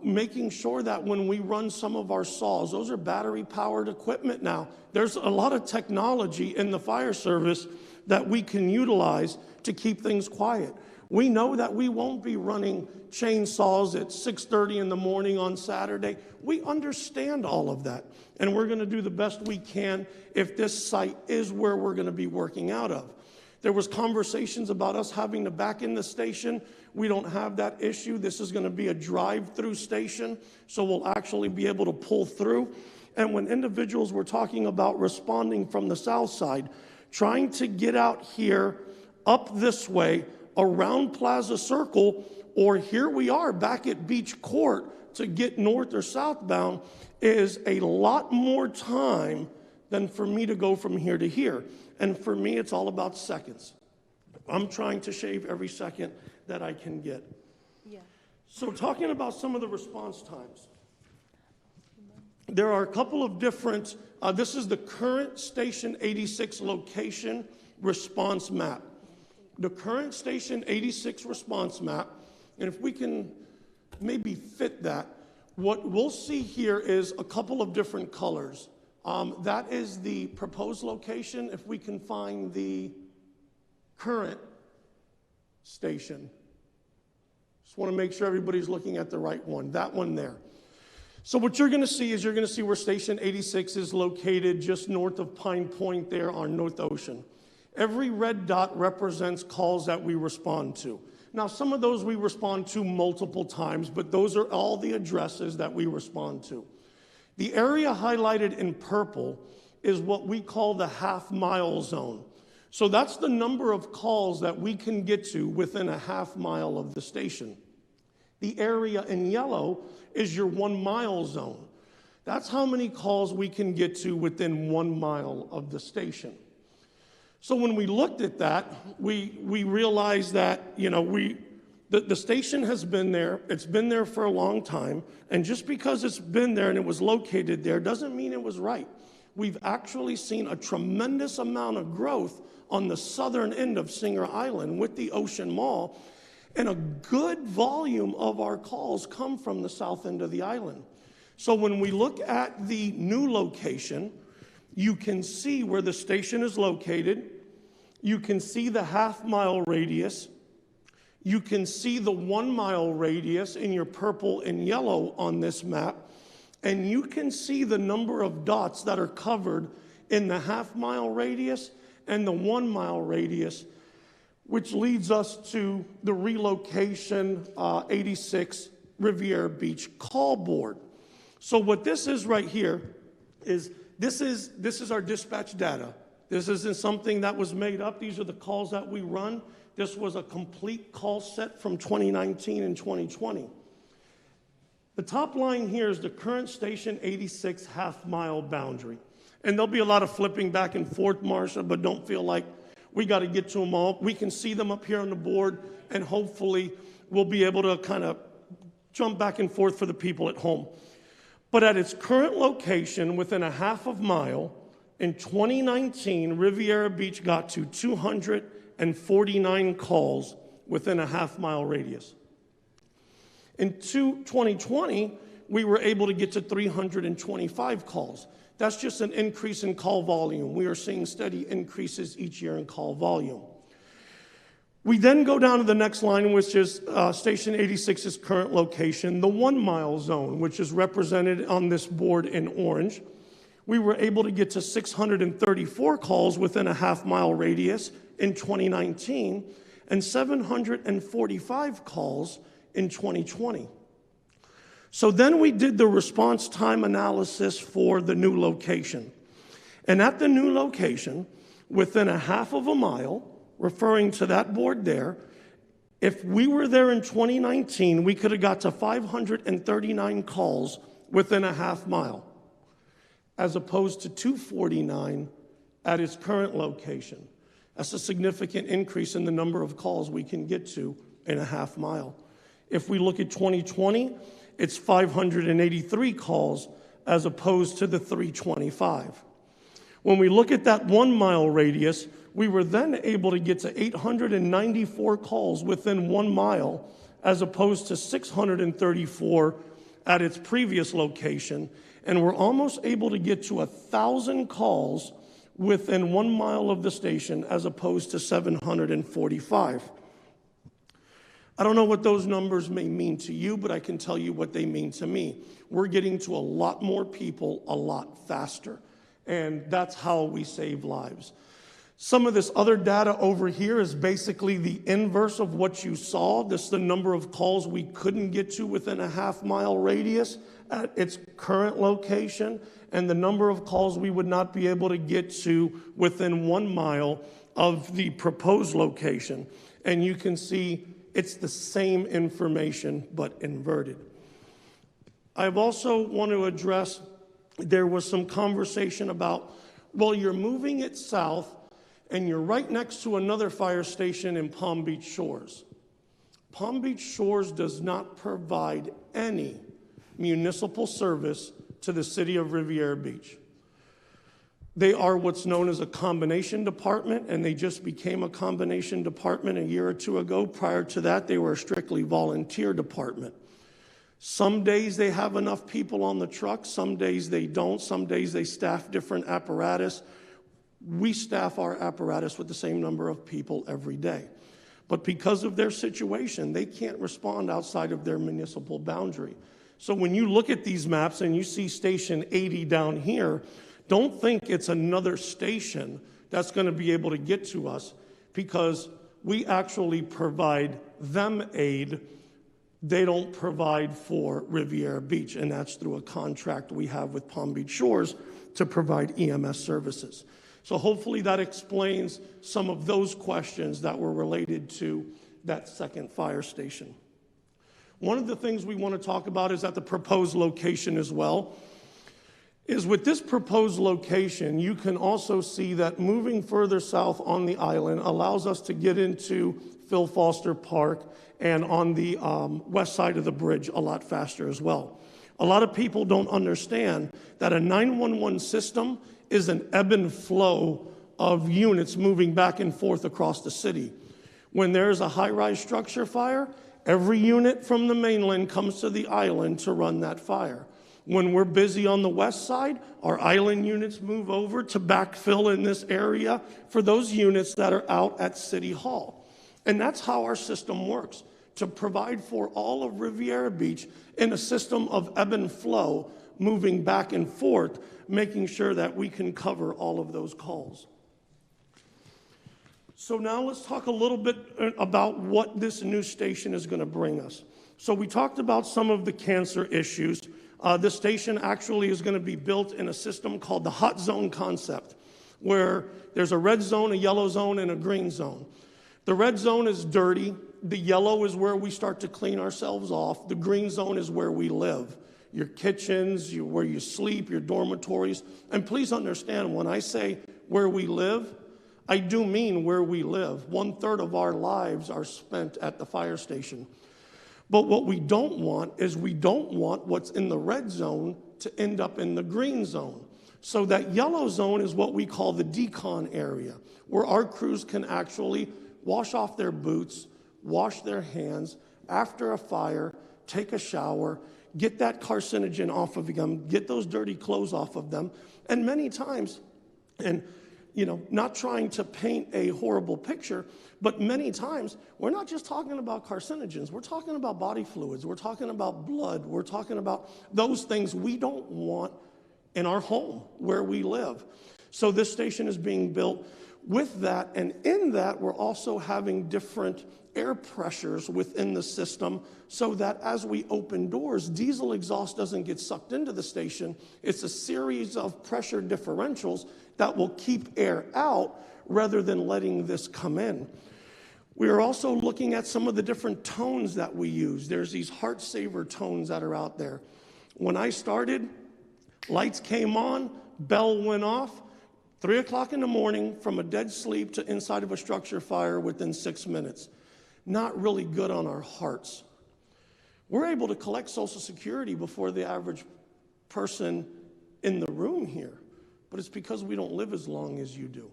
Speaker 3: Making sure that when we run some of our saws, those are battery-powered equipment now. There's a lot of technology in the fire service that we can utilize to keep things quiet. We know that we won't be running chainsaws at 6:30 in the morning on Saturday. We understand all of that, and we're going to do the best we can if this site is where we're going to be working out of. There was conversations about us having to back in the station. We don't have that issue. This is going to be a drive-through station, so we'll actually be able to pull through. And when individuals were talking about responding from the south side, trying to get out here up this way, around Plaza Circle, or here we are back at Beach Court to get north or southbound is a lot more time than for me to go from here to here. And for me, it's all about seconds. I'm trying to shave every second that I can get.
Speaker 1: Yeah.
Speaker 3: So talking about some of the response times, there are a couple of different, this is the current Station 86 location response map. The current Station 86 response map, and if we can maybe fit that, what we'll see here is a couple of different colors. That is the proposed location. If we can find the current station. Just want to make sure everybody's looking at the right one, that one there. So what you're going to see is you're going to see where Station 86 is located just north of Pine Point there on North Ocean. Every red dot represents calls that we respond to. Now, some of those we respond to multiple times, but those are all the addresses that we respond to. The area highlighted in purple is what we call the half-mile zone. So that's the number of calls that we can get to within a half mile of the station. The area in yellow is your 1 mile zone. That's how many calls we can get to within 1 mile of the station. So when we looked at that, we realized that, the station has been there. It's been there for a long time. And just because it's been there and it was located there doesn't mean it was right. We've actually seen a tremendous amount of growth on the southern end of Singer Island with the Ocean Mall. And a good volume of our calls come from the south end of the island. So when we look at the new location, you can see where the station is located. You can see the half-mile radius. You can see the 1 mile radius in your purple and yellow on this map. And you can see the number of dots that are covered in the half-mile radius and the 1 mile radius, which leads us to the relocation 86 Riviera Beach call board. So what this is right here is this is our dispatch data. This isn't something that was made up. These are the calls that we run. This was a complete call set from 2019 and 2020. The top line here is the current Station 86 half-mile boundary. And there'll be a lot of flipping back and forth, Marcia, but don't feel like we got to get to them all. We can see them up here on the board, and hopefully we'll be able to kind of jump back and forth for the people at home. But at its current location, within a half of mile, in 2019, Riviera Beach got to 249 calls within a half-mile radius. In 2020, we were able to get to 325 calls. That's just an increase in call volume. We are seeing steady increases each year in call volume. We then go down to the next line, which is Station 86's current location, the 1 mile zone, which is represented on this board in orange. We were able to get to 634 calls within a half-mile radius in 2019 and 745 calls in 2020. So then we did the response time analysis for the new location. And at the new location, within a half of a mile, referring to that board there, if we were there in 2019, we could have got to 539 calls within a half mile, as opposed to 249 at its current location. That's a significant increase in the number of calls we can get to in a half mile. If we look at 2020, it's 583 calls as opposed to the 325. When we look at that 1 mile radius, we were then able to get to 894 calls within 1 mile as opposed to 634 at its previous location. And we're almost able to get to 1,000 calls within 1 mile of the station as opposed to 745. I don't know what those numbers may mean to you, but I can tell you what they mean to me. We're getting to a lot more people a lot faster, and that's how we save lives. Some of this other data over here is basically the inverse of what you saw. This is the number of calls we couldn't get to within a half-mile radius at its current location, and the number of calls we would not be able to get to within 1 mile of the proposed location. And you can see it's the same information, but inverted. I've also want to address, there was some conversation about, well, you're moving it south, and you're right next to another fire station in Palm Beach Shores. Palm Beach Shores does not provide any municipal service to the city of Riviera Beach. They are what's known as a combination department, and they just became a combination department a year or two ago. Prior to that, they were a strictly volunteer department. Some days they have enough people on the truck, some days they don't, some days they staff different apparatus. We staff our apparatus with the same number of people every day. But because of their situation, they can't respond outside of their municipal boundary. So when you look at these maps and you see Station 80 down here, don't think it's another station that's going to be able to get to us, because we actually provide them aid. They don't provide for Riviera Beach, and that's through a contract we have with Palm Beach Shores to provide EMS services. So hopefully that explains some of those questions that were related to that second fire station. One of the things we want to talk about is at the proposed location as well. Is with this proposed location, you can also see that moving further south on the island allows us to get into Phil Foster Park and on the west side of the bridge a lot faster as well. A lot of people don't understand that a 911 system is an ebb and flow of units moving back and forth across the city. When there's a high-rise structure fire, every unit from the mainland comes to the island to run that fire. When we're busy on the west side, our island units move over to backfill in this area for those units that are out at City Hall. And that's how our system works, to provide for all of Riviera Beach in a system of ebb and flow, moving back and forth, making sure that we can cover all of those calls. So now let's talk a little bit about what this new station is going to bring us. So we talked about some of the cancer issues. This station actually is going to be built in a system called the hot zone concept, where there's a red zone, a yellow zone, and a green zone. The red zone is dirty. The yellow is where we start to clean ourselves off. The green zone is where we live. Your kitchens, where you sleep, your dormitories. And please understand, when I say where we live, I do mean where we live. 1/3 of our lives are spent at the fire station. But what we don't want is we don't want what's in the red zone to end up in the green zone. So that yellow zone is what we call the decon area, where our crews can actually wash off their boots, wash their hands after a fire, take a shower, get that carcinogen off of them, get those dirty clothes off of them. And many times, and not trying to paint a horrible picture, but many times we're not just talking about carcinogens. We're talking about body fluids. We're talking about blood. We're talking about those things we don't want in our home where we live. So this station is being built with that, and in that we're also having different air pressures within the system so that as we open doors, diesel exhaust doesn't get sucked into the station. It's a series of pressure differentials that will keep air out rather than letting this come in. We are also looking at some of the different tones that we use. There's these heart saver tones that are out there. When I started, lights came on, bell went off, 3 o'clock in the morning, from a dead sleep to inside of a structure fire within 6 minutes. Not really good on our hearts. We're able to collect Social Security before the average person in the room here, but it's because we don't live as long as you do.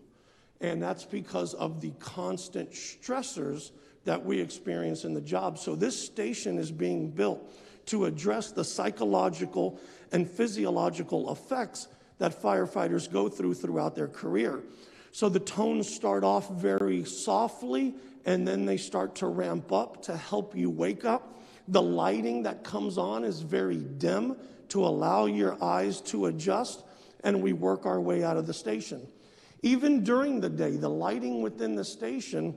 Speaker 3: And that's because of the constant stressors that we experience in the job. So this station is being built to address the psychological and physiological effects that firefighters go through throughout their career. So the tones start off very softly, and then they start to ramp up to help you wake up. The lighting that comes on is very dim to allow your eyes to adjust, and we work our way out of the station. Even during the day, the lighting within the station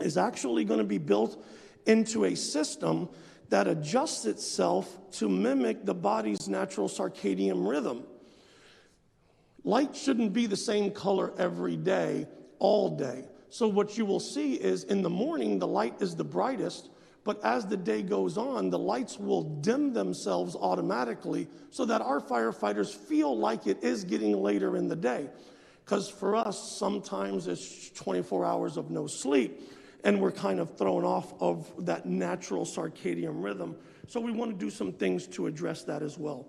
Speaker 3: is actually going to be built into a system that adjusts itself to mimic the body's natural circadian rhythm. Light shouldn't be the same color every day, all day. So what you will see is in the morning, the light is the brightest, but as the day goes on, the lights will dim themselves automatically so that our firefighters feel like it is getting later in the day. Because for us, sometimes it's 24 hours of no sleep, and we're kind of thrown off of that natural circadian rhythm. So we want to do some things to address that as well.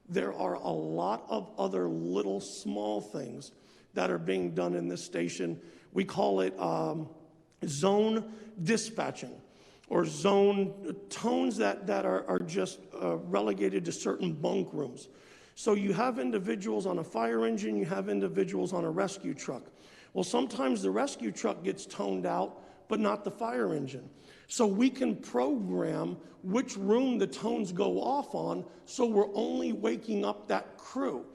Speaker 3: There are a lot of other little small things that are being done in this station. We call it zone dispatching, or zone tones that are just relegated to certain bunk rooms. So you have individuals on a fire engine, you have individuals on a rescue truck. Well, sometimes the rescue truck gets toned out, but not the fire engine. So we can program which room the tones go off on, so we're only waking up that crew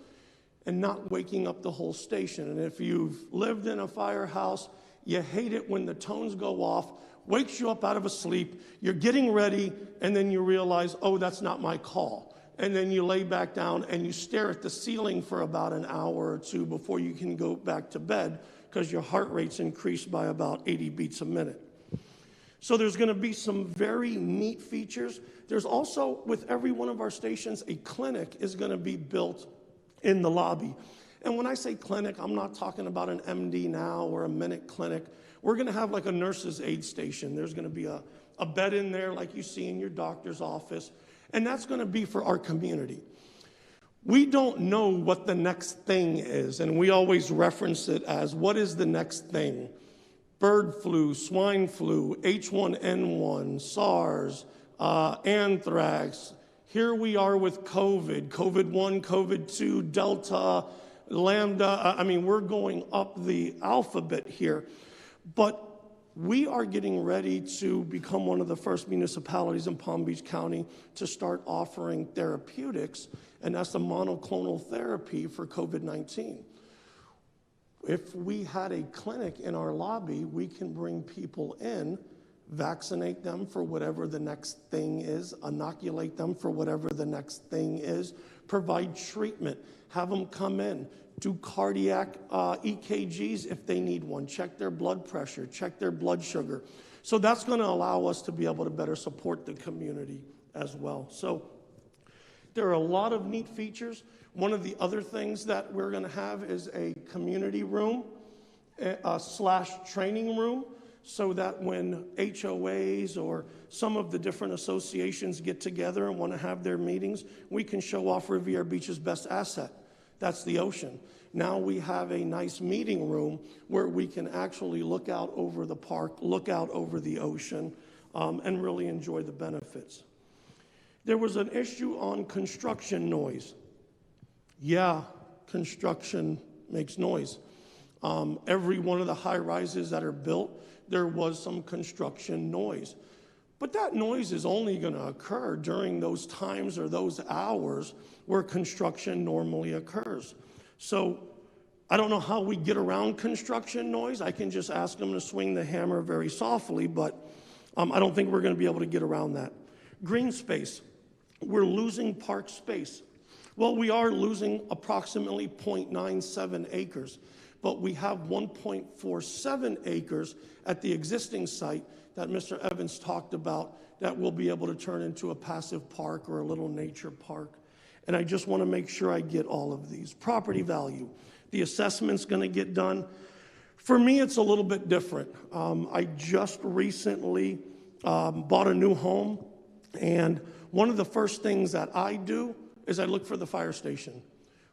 Speaker 3: and not waking up the whole station. And if you've lived in a firehouse, you hate it when the tones go off, wakes you up out of a sleep, you're getting ready, and then you realize, oh, that's not my call. And then you lay back down and you stare at the ceiling for about an hour or two before you can go back to bed because your heart rate's increased by about 80 beats a minute. So there's going to be some very neat features. There's also, with every one of our stations, a clinic is going to be built in the lobby. And when I say clinic, I'm not talking about an MD now or a minute clinic. We're going to have like a nurse's aid station. There's going to be a bed in there like you see in your doctor's office. And that's going to be for our community. We don't know what the next thing is, and we always reference it as, what is the next thing? Bird flu, swine flu, H1N1, SARS, anthrax. Here we are with COVID, COVID-1, COVID-2, Delta, Lambda. We're going up the alphabet here. But we are getting ready to become one of the first municipalities in Palm Beach County to start offering therapeutics, and that's the monoclonal therapy for COVID-19. If we had a clinic in our lobby, we can bring people in vaccinate them for whatever the next thing is, inoculate them for whatever the next thing is, provide treatment, have them come in, do cardiac EKGs if they need one, check their blood pressure, check their blood sugar. So that's going to allow us to be able to better support the community as well. So there are a lot of neat features. One of the other things that we're going to have is a community room slash training room, so that when HOAs or some of the different associations get together and want to have their meetings, we can show off Riviera Beach's best asset. That's the ocean. Now we have a nice meeting room where we can actually look out over the park, look out over the ocean, and really enjoy the benefits. There was an issue on construction noise. Yeah, construction makes noise. Every one of the high rises that are built, there was some construction noise. But that noise is only going to occur during those times or those hours where construction normally occurs. So I don't know how we get around construction noise. I can just ask them to swing the hammer very softly, but I don't think we're going to be able to get around that. Green space. We're losing park space. Well, we are losing approximately 0.97 acres, but we have 1.47 acres at the existing site that Mr. Evans talked about that we'll be able to turn into a passive park or a little nature park. And I just want to make sure I get all of these. Property value. The assessment's going to get done. For me, it's a little bit different. I just recently bought a new home, and one of the first things that I do is I look for the fire station.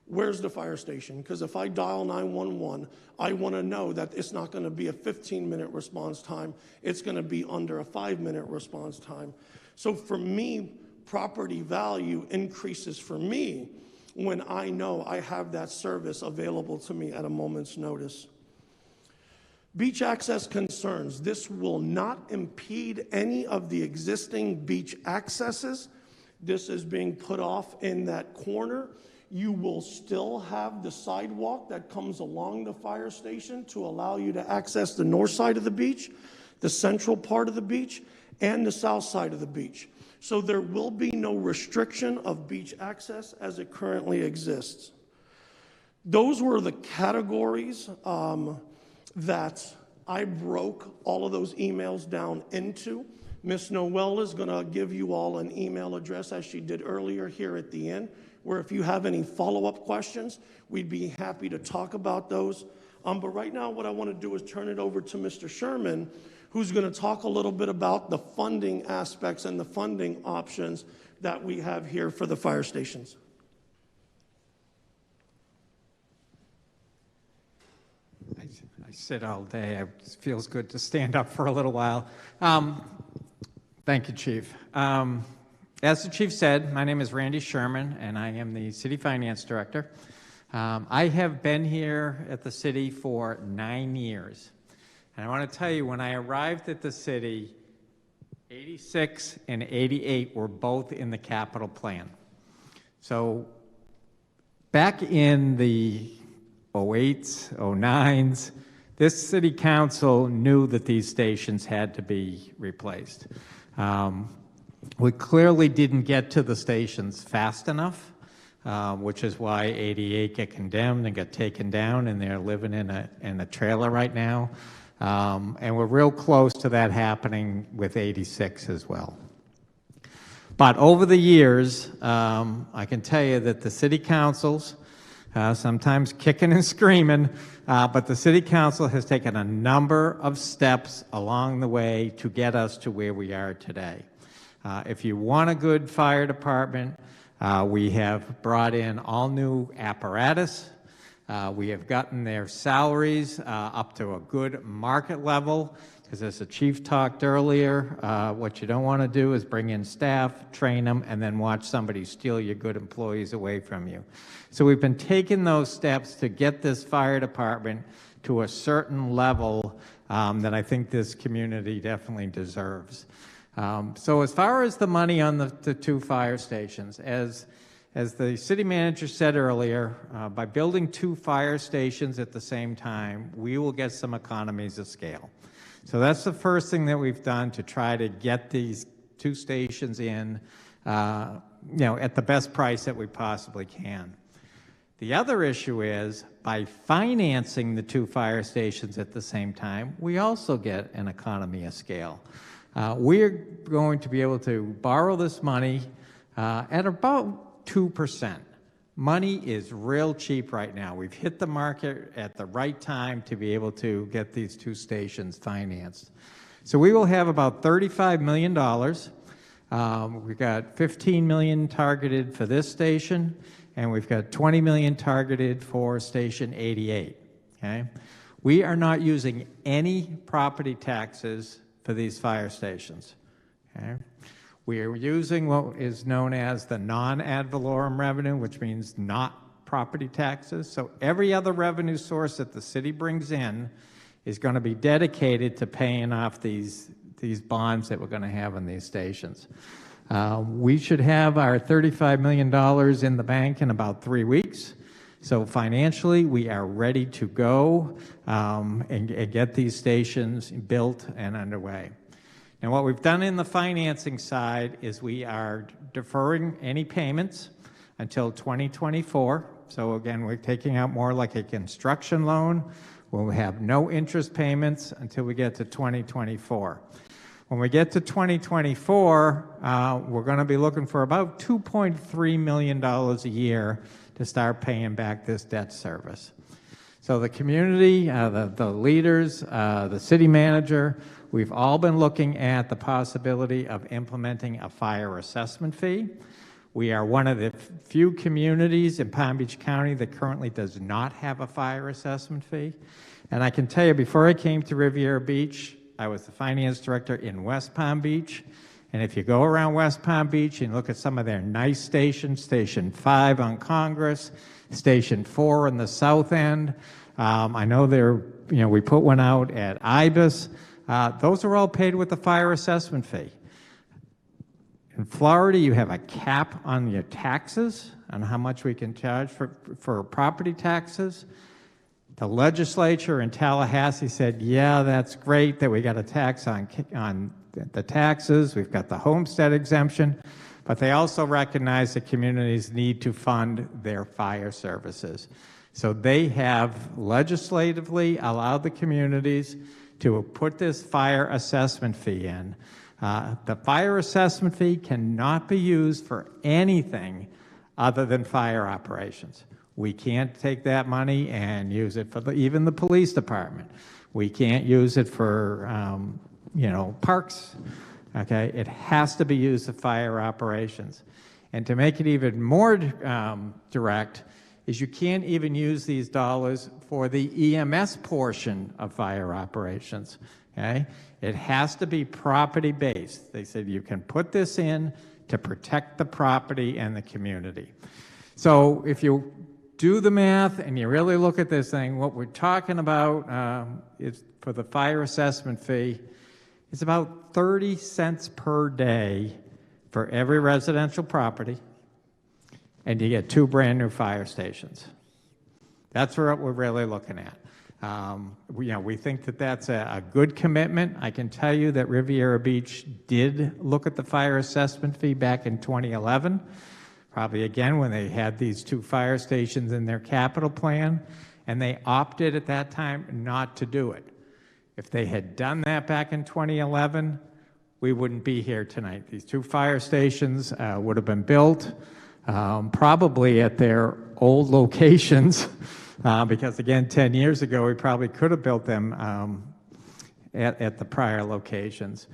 Speaker 3: Where's the fire station? Because if I dial 911, I want to know that it's not going to be a 15-minute response time. It's going to be under a 5-minute response time. So for me, property value increases for me when I know I have that service available to me at a moment's notice. Beach access concerns. This will not impede any of the existing beach accesses. This is being put off in that corner. You will still have the sidewalk that comes along the fire station to allow you to access the north side of the beach, the central part of the beach, and the south side of the beach. So there will be no restriction of beach access as it currently exists. Those were the categories that I broke all of those emails down into. Ms. Noel is going to give you all an email address, as she did earlier here at the end, where if you have any follow-up questions, we'd be happy to talk about those. But right now, what I want to do is turn it over to Mr. Sherman, who's going to talk a little bit about the funding aspects and the funding options that we have here for the fire stations.
Speaker 7: I sit all day. It feels good to stand up for a little while. Thank you, Chief. As the Chief said, my name is Randy Sherman, and I am the City Finance Director. I have been here at the city for 9 years. And I want to tell you, when I arrived at the city, 86 and 88 were both in the capital plan. So back in the 08s, 09s, this city council knew that these stations had to be replaced. We clearly didn't get to the stations fast enough, which is why 88 got condemned and got taken down, and they're living in a trailer right now. And we're real close to that happening with 86 as well. But over the years, I can tell you that the city councils, sometimes kicking and screaming, but the city council has taken a number of steps along the way to get us to where we are today. If you want a good fire department, we have brought in all new apparatus. We have gotten their salaries up to a good market level, because as the chief talked earlier, what you don't want to do is bring in staff, train them, and then watch somebody steal your good employees away from you. So we've been taking those steps to get this fire department to a certain level that I think this community definitely deserves. So as far as the money on the two fire stations, as the city manager said earlier, by building two fire stations at the same time, we will get some economies of scale. So that's the first thing that we've done to try to get these 2 stations in, at the best price that we possibly can. The other issue is, by financing the 2 fire stations at the same time, we also get an economy of scale. We're going to be able to borrow this money at about 2%. Money is real cheap right now. We've hit the market at the right time to be able to get these 2 stations financed. So we will have about $35 million. We've got $15 million targeted for this station, and we've got $20 million targeted for Station 88. Okay? We are not using any property taxes for these fire stations. Okay? We are using what is known as the non-ad valorem revenue, which means not property taxes. So every other revenue source that the city brings in is going to be dedicated to paying off these bonds that we're going to have on these stations. We should have our $35 million in the bank in about 3 weeks. So financially, we are ready to go and get these stations built and underway. And what we've done in the financing side is we are deferring any payments until 2024. So again, we're taking out more like a construction loan. We'll have no interest payments until we get to 2024. When we get to 2024, we're going to be looking for about $2.3 million a year to start paying back this debt service. So the community, the leaders, the city manager, we've all been looking at the possibility of implementing a fire assessment fee. We are one of the few communities in Palm Beach County that currently does not have a fire assessment fee. And I can tell you, before I came to Riviera Beach, I was the finance director in West Palm Beach. And if you go around West Palm Beach and look at some of their nice stations, Station 5 on Congress, Station 4 in the south end, I know we put one out at Ibis. Those are all paid with the fire assessment fee. In Florida, you have a cap on your taxes, on how much we can charge for property taxes. The legislature in Tallahassee said, yeah, that's great that we got a tax on the taxes. We've got the homestead exemption. But they also recognize that communities need to fund their fire services. So they have legislatively allowed the communities to put this fire assessment fee in. The fire assessment fee cannot be used for anything other than fire operations. We can't take that money and use it for even the police department. We can't use it for parks. Okay, it has to be used for fire operations. And to make it even more direct, is you can't even use these dollars for the EMS portion of fire operations. Okay, it has to be property-based. They said you can put this in to protect the property and the community. So if you do the math and you really look at this thing, what we're talking about is for the fire assessment fee, it's about 30 cents per day for every residential property, and you get 2 brand new fire stations. That's what we're really looking at. We think that that's a good commitment. I can tell you that Riviera Beach did look at the fire assessment fee back in 2011, probably again when they had these 2 fire stations in their capital plan, and they opted at that time not to do it. If they had done that back in 2011, we wouldn't be here tonight. These 2 fire stations would have been built probably at their old locations because, again, 10 years ago, we probably could have built them at the prior locations.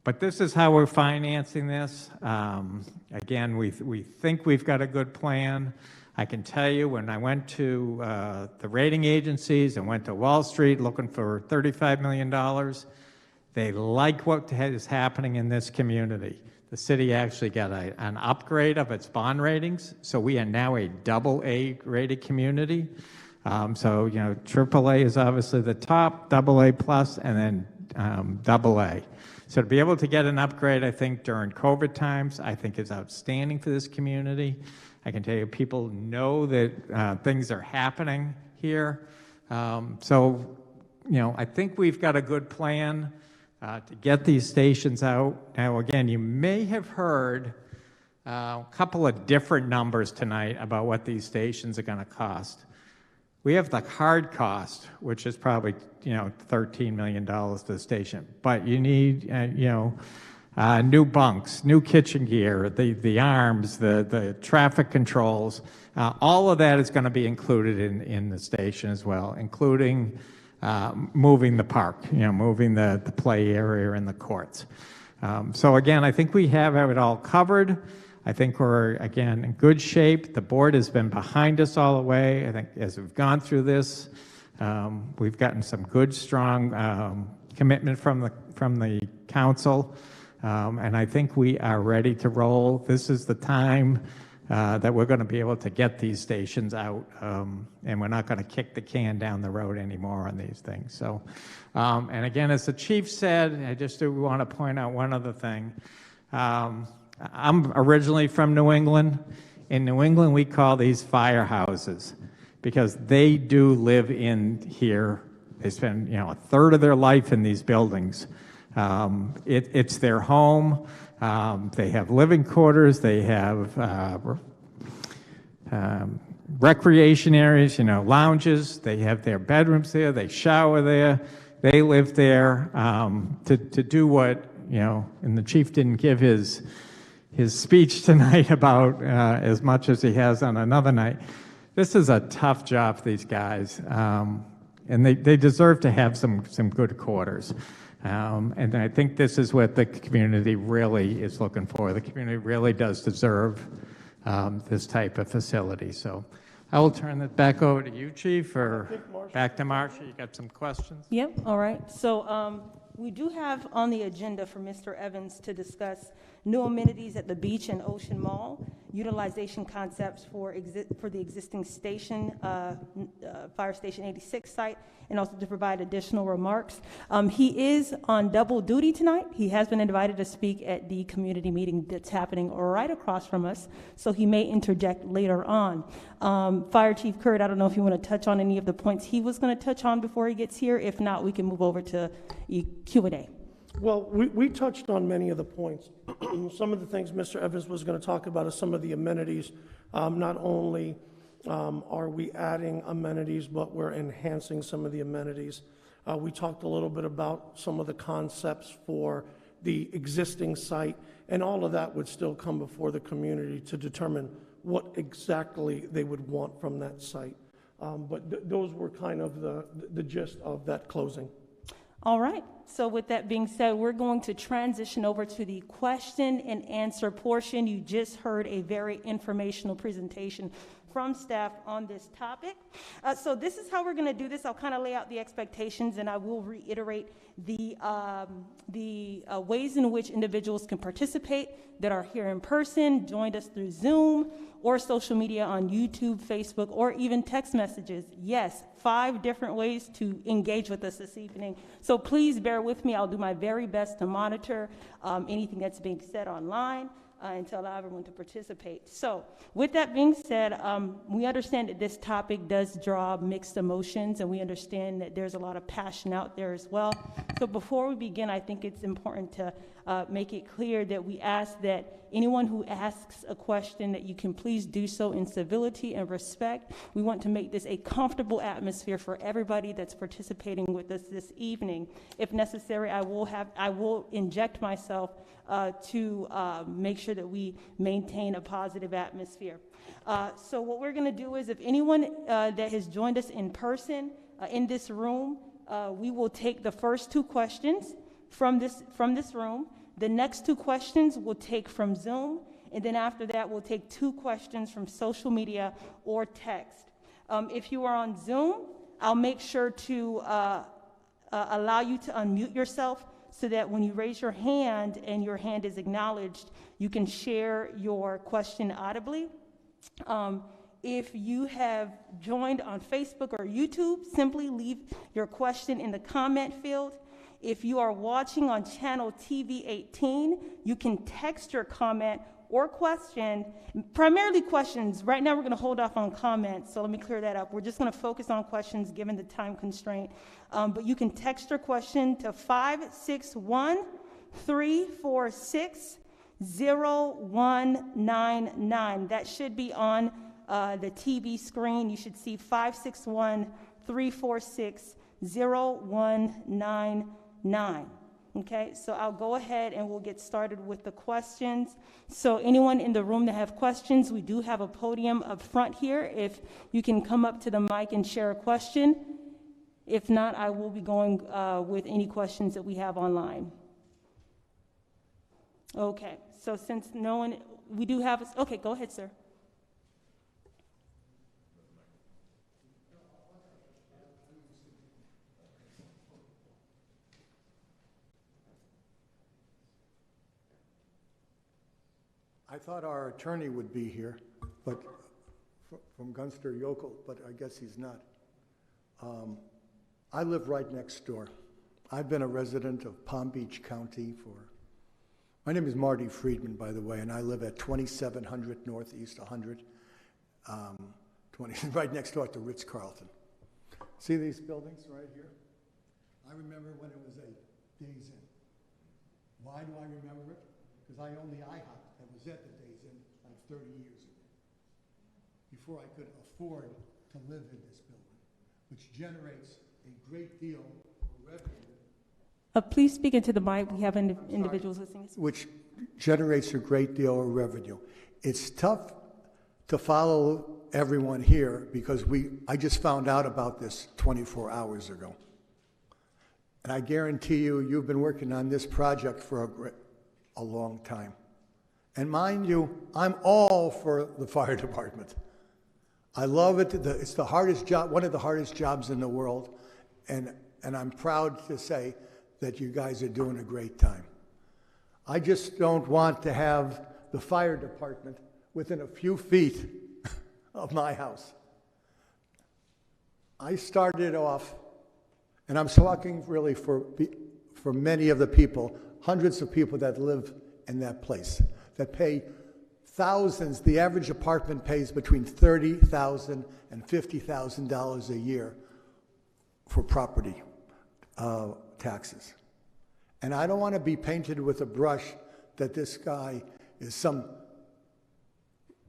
Speaker 7: But this is how we're financing this. Again, we think we've got a good plan. I can tell you when I went to the rating agencies and went to Wall Street looking for $35 million, they like what is happening in this community. The city actually got an upgrade of its bond ratings, so we are now a AA rated community. So, AAA is obviously the top, AA plus, and then AA. So to be able to get an upgrade, I think, during COVID times, I think is outstanding for this community. I can tell you people know that things are happening here. So I think we've got a good plan to get these stations out. Now, again, you may have heard a couple of different numbers tonight about what these stations are going to cost. We have the hard cost, which is probably, $13 million to the station. But you need, new bunks, new kitchen gear, the arms, the traffic controls. All of that is going to be included in the station as well, including moving the park, moving the play area and the courts. So again, I think we have it all covered. I think we're, again, in good shape. The board has been behind us all the way. I think as we've gone through this, we've gotten some good, strong commitment from the council, and I think we are ready to roll. This is the time that we're going to be able to get these stations out, and we're not going to kick the can down the road anymore on these things. So, and again, as the chief said, I just do want to point out one other thing. I'm originally from New England. In New England, we call these firehouses because they do live in here. They spend, a third of their life in these buildings. It's their home. They have living quarters. They have recreation areas, lounges. They have their bedrooms there. They shower there. They live there to do what, and the chief didn't give his speech tonight about as much as he has on another night. This is a tough job for these guys, and they deserve to have some good quarters. And I think this is what the community really is looking for. The community really does deserve this type of facility. So I will turn it back over to you, Chief, or back to Marcia. You got some questions?
Speaker 1: Yep, all right. So we do have on the agenda for Mr. Evans to discuss new amenities at the Beach and Ocean Mall, utilization concepts for the existing station, Fire Station 86 site, and also to provide additional remarks. He is on double duty tonight. He has been invited to speak at the community meeting that's happening right across from us, so he may interject later on. Fire Chief Kurt, I don't know if you want to touch on any of the points he was going to touch on before he gets here. If not, we can move over to Q&A.
Speaker 3: Well, we touched on many of the points. Some of the things Mr. Evans was going to talk about is some of the amenities. Not only are we adding amenities, but we're enhancing some of the amenities. We talked a little bit about some of the concepts for the existing site, and all of that would still come before the community to determine what exactly they would want from that site. But those were kind of the gist of that closing.
Speaker 1: All right, so with that being said, we're going to transition over to the question and answer portion. You just heard a very informational presentation from staff on this topic. So this is how we're going to do this. I'll kind of lay out the expectations, and I will reiterate the ways in which individuals can participate that are here in person, joined us through Zoom, or social media on YouTube, Facebook, or even text messages. Yes, 5 different ways to engage with us this evening. So please bear with me. I'll do my very best to monitor anything that's being said online and to allow everyone to participate. So with that being said, we understand that this topic does draw mixed emotions, and we understand that there's a lot of passion out there as well. So before we begin, I think it's important to make it clear that we ask that anyone who asks a question, that you can please do so in civility and respect. We want to make this a comfortable atmosphere for everybody that's participating with us this evening. If necessary, I will inject myself to make sure that we maintain a positive atmosphere. So what we're going to do is, if anyone that has joined us in person in this room, we will take the first 2 questions from this room. The next 2 questions we'll take from Zoom, and then after that we'll take 2 questions from social media or text. If you are on Zoom, I'll make sure to allow you to unmute yourself so that when you raise your hand and your hand is acknowledged, you can share your question audibly. If you have joined on Facebook or YouTube, simply leave your question in the comment field. If you are watching on channel TV 18, you can text your comment or question, primarily questions. Right now, we're going to hold off on comments, so let me clear that up. We're just going to focus on questions given the time constraint. But you can text your question to 561-346-0199. That should be on the TV screen. You should see 561-346-0199. Okay, so I'll go ahead and we'll get started with the questions. So anyone in the room that have questions, we do have a podium up front here. If you can come up to the mic and share a question. If not, I will be going with any questions that we have online. Okay, so since no one, we do have, okay, go ahead, sir.
Speaker 8: I thought our attorney would be here, but from Gunster Yokel, but I guess he's not. I live right next door. I've been a resident of Palm Beach County my name is Marty Friedman, by the way, and I live at 2700 Northeast 100, right next door to Ritz-Carlton. See these buildings right here? I remember when it was a Days Inn. Why do I remember it? Because I owned the IHOP that was at the Days Inn like 30 years ago, before I could afford to live in this building, which generates a great deal of revenue.
Speaker 1: Please speak into the mic. We have individuals listening.
Speaker 8: Which generates a great deal of revenue. It's tough to follow everyone here because I just found out about this 24 hours ago. And I guarantee you've been working on this project for a long time. And mind you, I'm all for the fire department. I love it. It's the hardest job, one of the hardest jobs in the world. And I'm proud to say that you guys are doing a great time. I just don't want to have the fire department within a few feet of my house. I started off, and I'm talking really for many of the people, hundreds of people that live in that place, that pay thousands. The average apartment pays between $30,000 and $50,000 a year for property taxes. And I don't want to be painted with a brush that this guy is some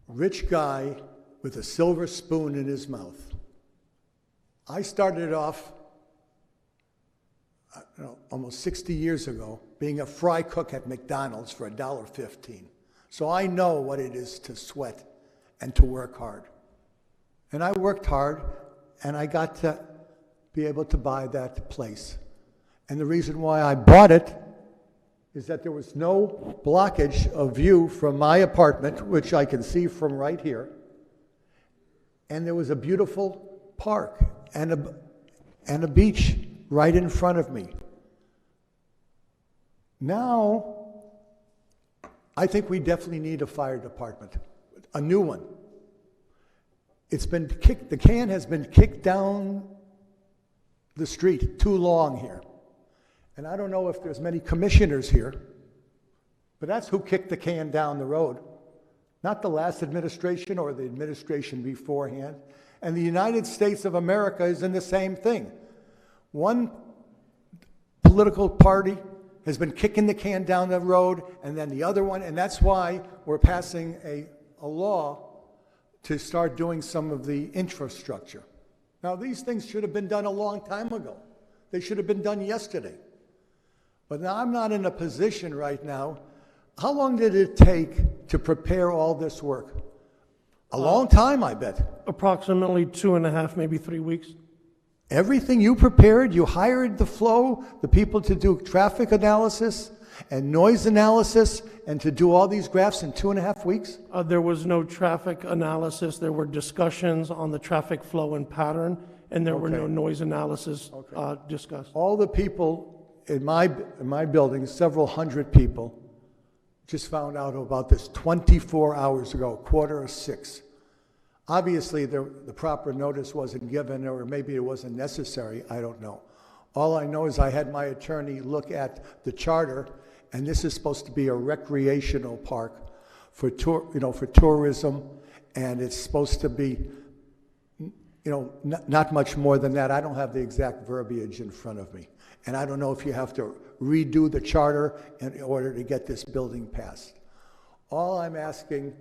Speaker 8: rich guy with a silver spoon in his mouth. I started off almost 60 years ago being a fry cook at McDonald's for $1.15. So I know what it is to sweat and to work hard. And I worked hard, and I got to be able to buy that place. And the reason why I bought it is that there was no blockage of view from my apartment, which I can see from right here. And there was a beautiful park and a beach right in front of me. Now, I think we definitely need a fire department, a new one. It's been kicked, the can has been kicked down the street too long here. And I don't know if there's many commissioners here, but that's who kicked the can down the road. Not the last administration or the administration beforehand. And the United States of America is in the same thing. One political party has been kicking the can down the road, and then the other one, and that's why we're passing a law to start doing some of the infrastructure. Now, these things should have been done a long time ago. They should have been done yesterday. But now I'm not in a position right now. How long did it take to prepare all this work? A long time, I bet.
Speaker 3: Approximately 2.5, maybe 3 weeks.
Speaker 8: Everything you prepared, you hired the people to do traffic analysis and noise analysis and to do all these graphs in 2.5 weeks?
Speaker 3: There was no traffic analysis. There were discussions on the traffic flow and pattern, and there were no noise analysis discussed.
Speaker 8: All the people in my building, several hundred people, just found out about this 24 hours ago, 5:45. Obviously, the proper notice wasn't given, or maybe it wasn't necessary, I don't know. All I know is I had my attorney look at the charter, and this is supposed to be a recreational park for for tourism, and it's supposed to be, not much more than that. I don't have the exact verbiage in front of me. And I don't know if you have to redo the charter in order to get this building passed. All I'm asking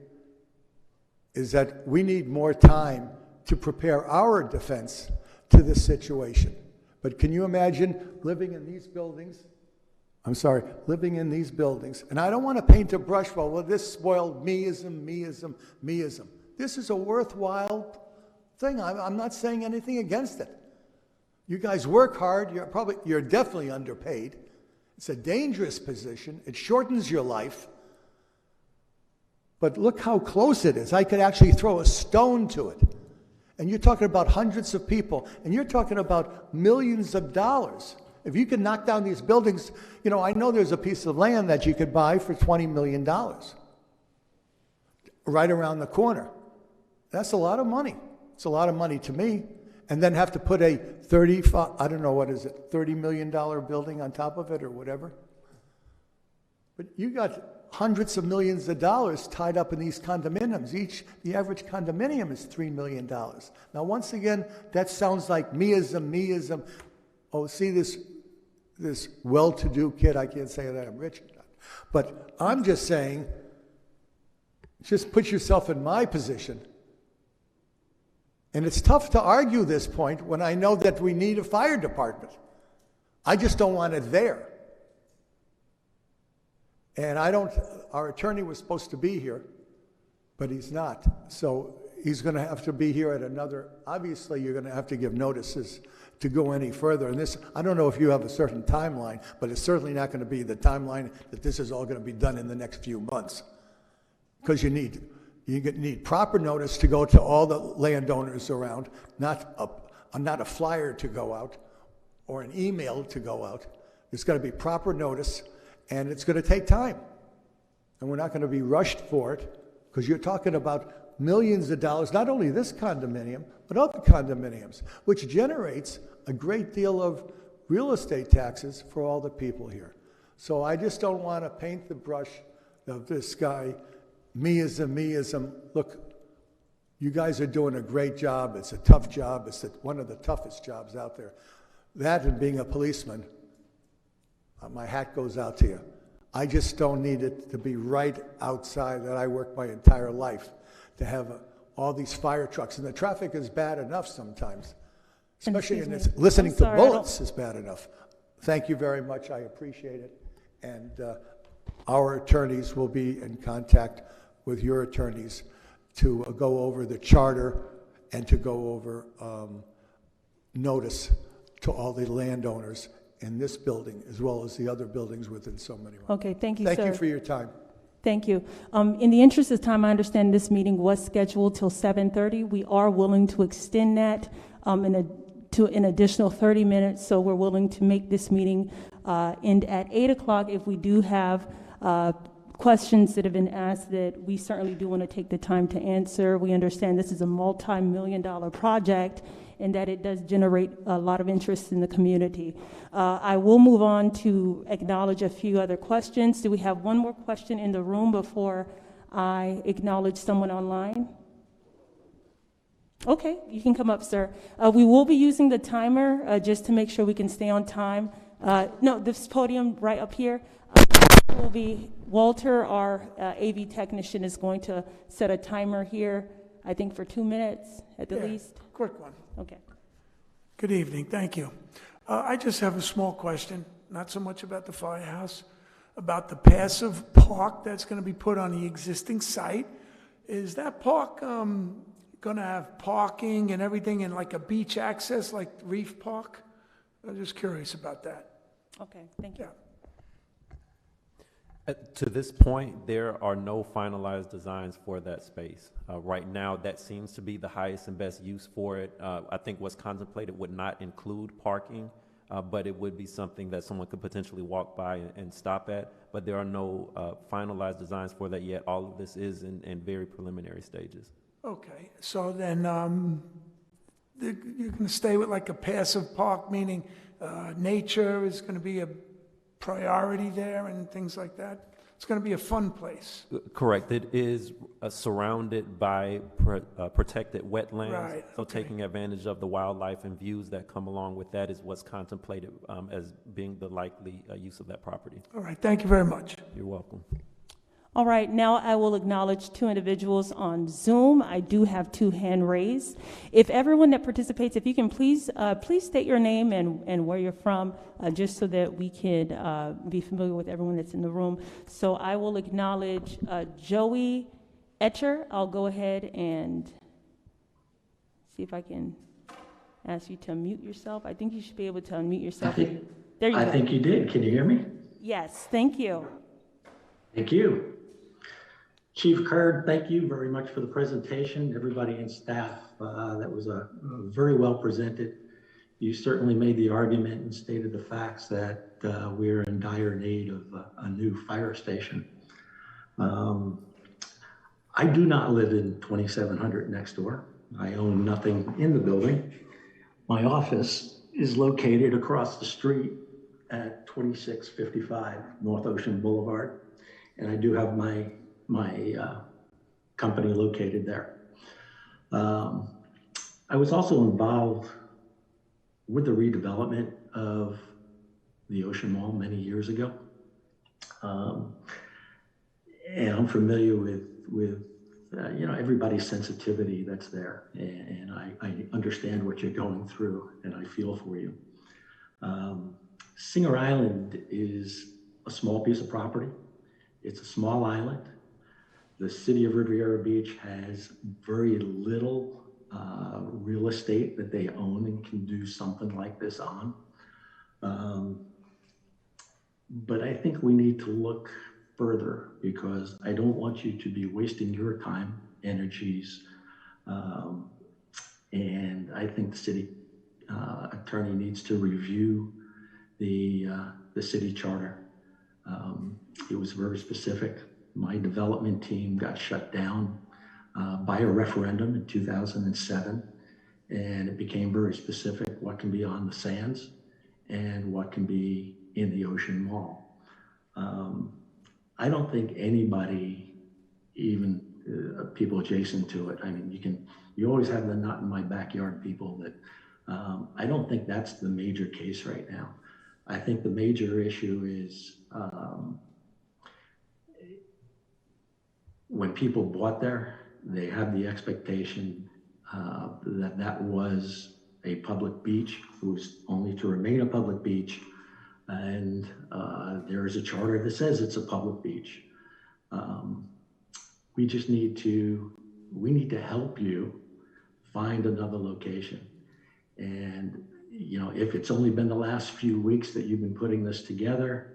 Speaker 8: is that we need more time to prepare our defense to this situation. But can you imagine living in these buildings? Living in these buildings. And I don't want to paint a brush, well, this spoiled meism. This is a worthwhile thing. I'm not saying anything against it. You guys work hard. You're definitely underpaid. It's a dangerous position. It shortens your life. But look how close it is. I could actually throw a stone to it. And you're talking about hundreds of people, and you're talking about millions of dollars. If you can knock down these buildings, I know there's a piece of land that you could buy for $20 million right around the corner. That's a lot of money. It's a lot of money to me. And then have to put a $30 million building on top of it or whatever. But you got hundreds of millions of dollars tied up in these condominiums. The average condominium is $3 million. Now, once again, that sounds like meism. Oh, see this well-to-do kid, I can't say that I'm rich. But I'm just saying, just put yourself in my position. And it's tough to argue this point when I know that we need a fire department. I just don't want it there. And our attorney was supposed to be here, but he's not. So he's going to have to be here at obviously you're going to have to give notices to go any further. And this, I don't know if you have a certain timeline, but it's certainly not going to be the timeline that this is all going to be done in the next few months. Because you need proper notice to go to all the landowners around, not a flyer to go out or an email to go out. There's got to be proper notice. And it's going to take time. And we're not going to be rushed for it, because you're talking about millions of dollars, not only this condominium, but other condominiums, which generates a great deal of real estate taxes for all the people here. So I just don't want to paint the brush of this guy, meism. Look, you guys are doing a great job. It's a tough job. It's one of the toughest jobs out there. That and being a policeman, my hat goes out to you. I just don't need it to be right outside that I worked my entire life to have all these fire trucks. And the traffic is bad enough sometimes, especially listening to bullets is bad enough. Thank you very much. I appreciate it. And our attorneys will be in contact with your attorneys to go over the charter and to go over notice to all the landowners in this building, as well as the other buildings within so many.
Speaker 1: Okay, thank you, sir.
Speaker 8: Thank you for your time.
Speaker 1: Thank you. In the interest of time, I understand this meeting was scheduled till 7:30. We are willing to extend that to an additional 30 minutes, so we're willing to make this meeting end at 8 o'clock. If we do have questions that have been asked that we certainly do want to take the time to answer. We understand this is a multi-million-dollar project, and that it does generate a lot of interest in the community. I will move on to acknowledge a few other questions. Do we have one more question in the room before I acknowledge someone online? Okay, you can come up, sir. We will be using the timer just to make sure we can stay on time. No, this podium right up here will be Walter, our AV technician, is going to set a timer here, I think for 2 minutes at the least.
Speaker 9: Quick one.
Speaker 1: Okay.
Speaker 9: Good evening. Thank you. I just have a small question, not so much about the firehouse, about the passive park that's going to be put on the existing site. Is that park going to have parking and everything and like a beach access like Reef Park? I'm just curious about that.
Speaker 1: Okay, thank you.
Speaker 9: Yeah.
Speaker 4: To this point, there are no finalized designs for that space. Right now, that seems to be the highest and best use for it. I think what's contemplated would not include parking, but it would be something that someone could potentially walk by and stop at. But there are no finalized designs for that yet. All of this is in very preliminary stages.
Speaker 9: Okay, so then you're going to stay with like a passive park, meaning nature is going to be a priority there and things like that. It's going to be a fun place.
Speaker 4: Correct. It is surrounded by protected wetlands.
Speaker 9: Right,
Speaker 4: So
Speaker 9: okay.
Speaker 4: taking advantage of the wildlife and views that come along with that is what's contemplated as being the likely use of that property.
Speaker 9: All right, thank you very much.
Speaker 4: You're welcome.
Speaker 1: All right, now I will acknowledge 2 individuals on Zoom. I do have 2 hand raised. If everyone that participates, if you can please state your name and where you're from, just so that we can be familiar with everyone that's in the room. So I will acknowledge Joey Etcher. I'll go ahead and see if I can ask you to unmute yourself. I think you should be able to unmute yourself. There you go.
Speaker 10: I think you did. Can you hear me?
Speaker 1: Yes, thank you.
Speaker 10: Thank you. Chief Curd, thank you very much for the presentation. Everybody in staff, that was very well presented. You certainly made the argument and stated the facts that we're in dire need of a new fire station. I do not live in 2700 next door. I own nothing in the building. My office is located across the street at 2655 North Ocean Boulevard, and I do have my company located there. I was also involved with the redevelopment of the Ocean Mall many years ago. And I'm familiar with everybody's sensitivity that's there. And I understand what you're going through, and I feel for you. Singer Island is a small piece of property. It's a small island. The city of Riviera Beach has very little real estate that they own and can do something like this on. But I think we need to look further, because I don't want you to be wasting your time, energies, and I think the city attorney needs to review the city charter. It was very specific. My development team got shut down by a referendum in 2007, and it became very specific what can be on the sands and what can be in the Ocean Mall. I don't think anybody, even people adjacent to it, I mean, you always have the not in my backyard people that, I don't think that's the major case right now. I think the major issue is when people bought there, they had the expectation that that was a public beach. It was only to remain a public beach. And there is a charter that says it's a public beach. We just need to help you find another location. And, if it's only been the last few weeks that you've been putting this together,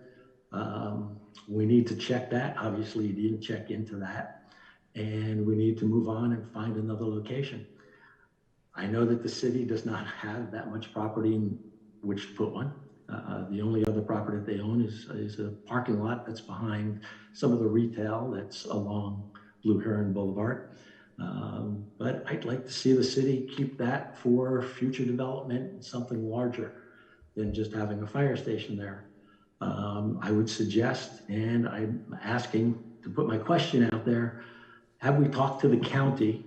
Speaker 10: we need to check that. Obviously, you didn't check into that. And we need to move on and find another location. I know that the city does not have that much property in which to put one. The only other property that they own is a parking lot that's behind some of the retail that's along Blue Heron Boulevard. But I'd like to see the city keep that for future development, something larger than just having a fire station there. I would suggest, and I'm asking to put my question out there, have we talked to the county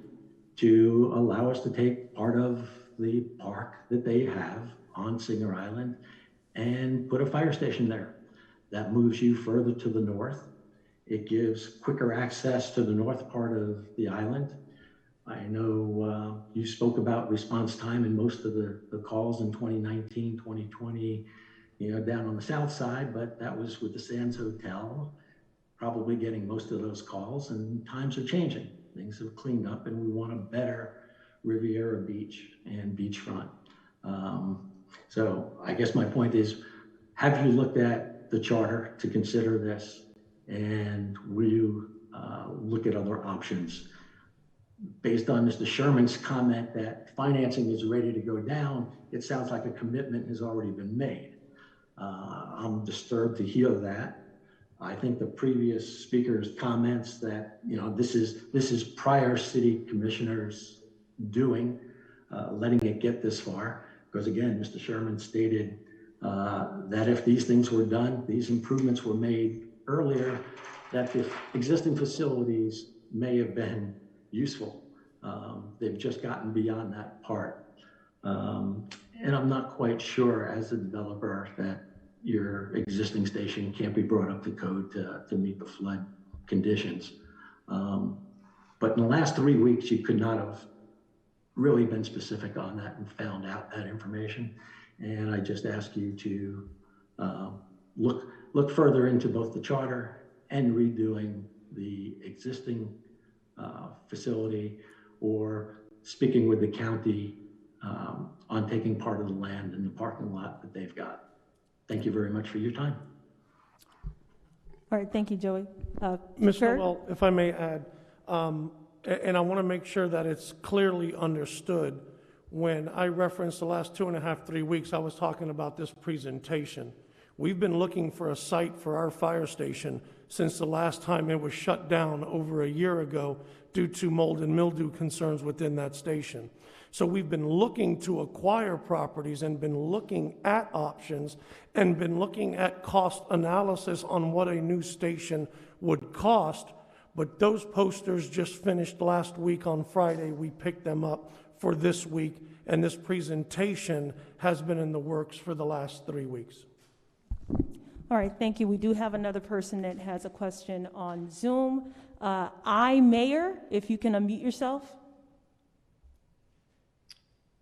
Speaker 10: to allow us to take part of the park that they have on Singer Island and put a fire station there? That moves you further to the north. It gives quicker access to the north part of the island. I know you spoke about response time in most of the calls in 2019, 2020, down on the south side, but that was with the Sands Hotel, probably getting most of those calls, and times are changing. Things have cleaned up, and we want a better Riviera Beach and beachfront. So I guess my point is, have you looked at the charter to consider this, and will you look at other options? Based on Mr. Sherman's comment that financing is ready to go down, it sounds like a commitment has already been made. I'm disturbed to hear that. I think the previous speaker's comments that, this is prior city commissioners doing, letting it get this far. Because again, Mr. Sherman stated that if these things were done, these improvements were made earlier, that the existing facilities may have been useful. They've just gotten beyond that part. And I'm not quite sure as a developer that your existing station can't be brought up to code to meet the flood conditions. But in the last 3 weeks, you could not have really been specific on that and found out that information. And I just ask you to look further into both the charter and redoing the existing facility, or speaking with the county on taking part of the land in the parking lot that they've got. Thank you very much for your time.
Speaker 1: All right, thank you, Joey.
Speaker 3: Ms.
Speaker 1: Kurt?
Speaker 3: Noel, if I may add, and I want to make sure that it's clearly understood, when I referenced the last 2.5, 3 weeks, I was talking about this presentation. We've been looking for a site for our fire station since the last time it was shut down over a year ago due to mold and mildew concerns within that station. So we've been looking to acquire properties and been looking at options and been looking at cost analysis on what a new station would cost. But those posters just finished last week on Friday. We picked them up for this week, and this presentation has been in the works for the last 3 weeks.
Speaker 1: All right, thank you. We do have another person that has a question on Zoom. Mayor, if you can unmute yourself.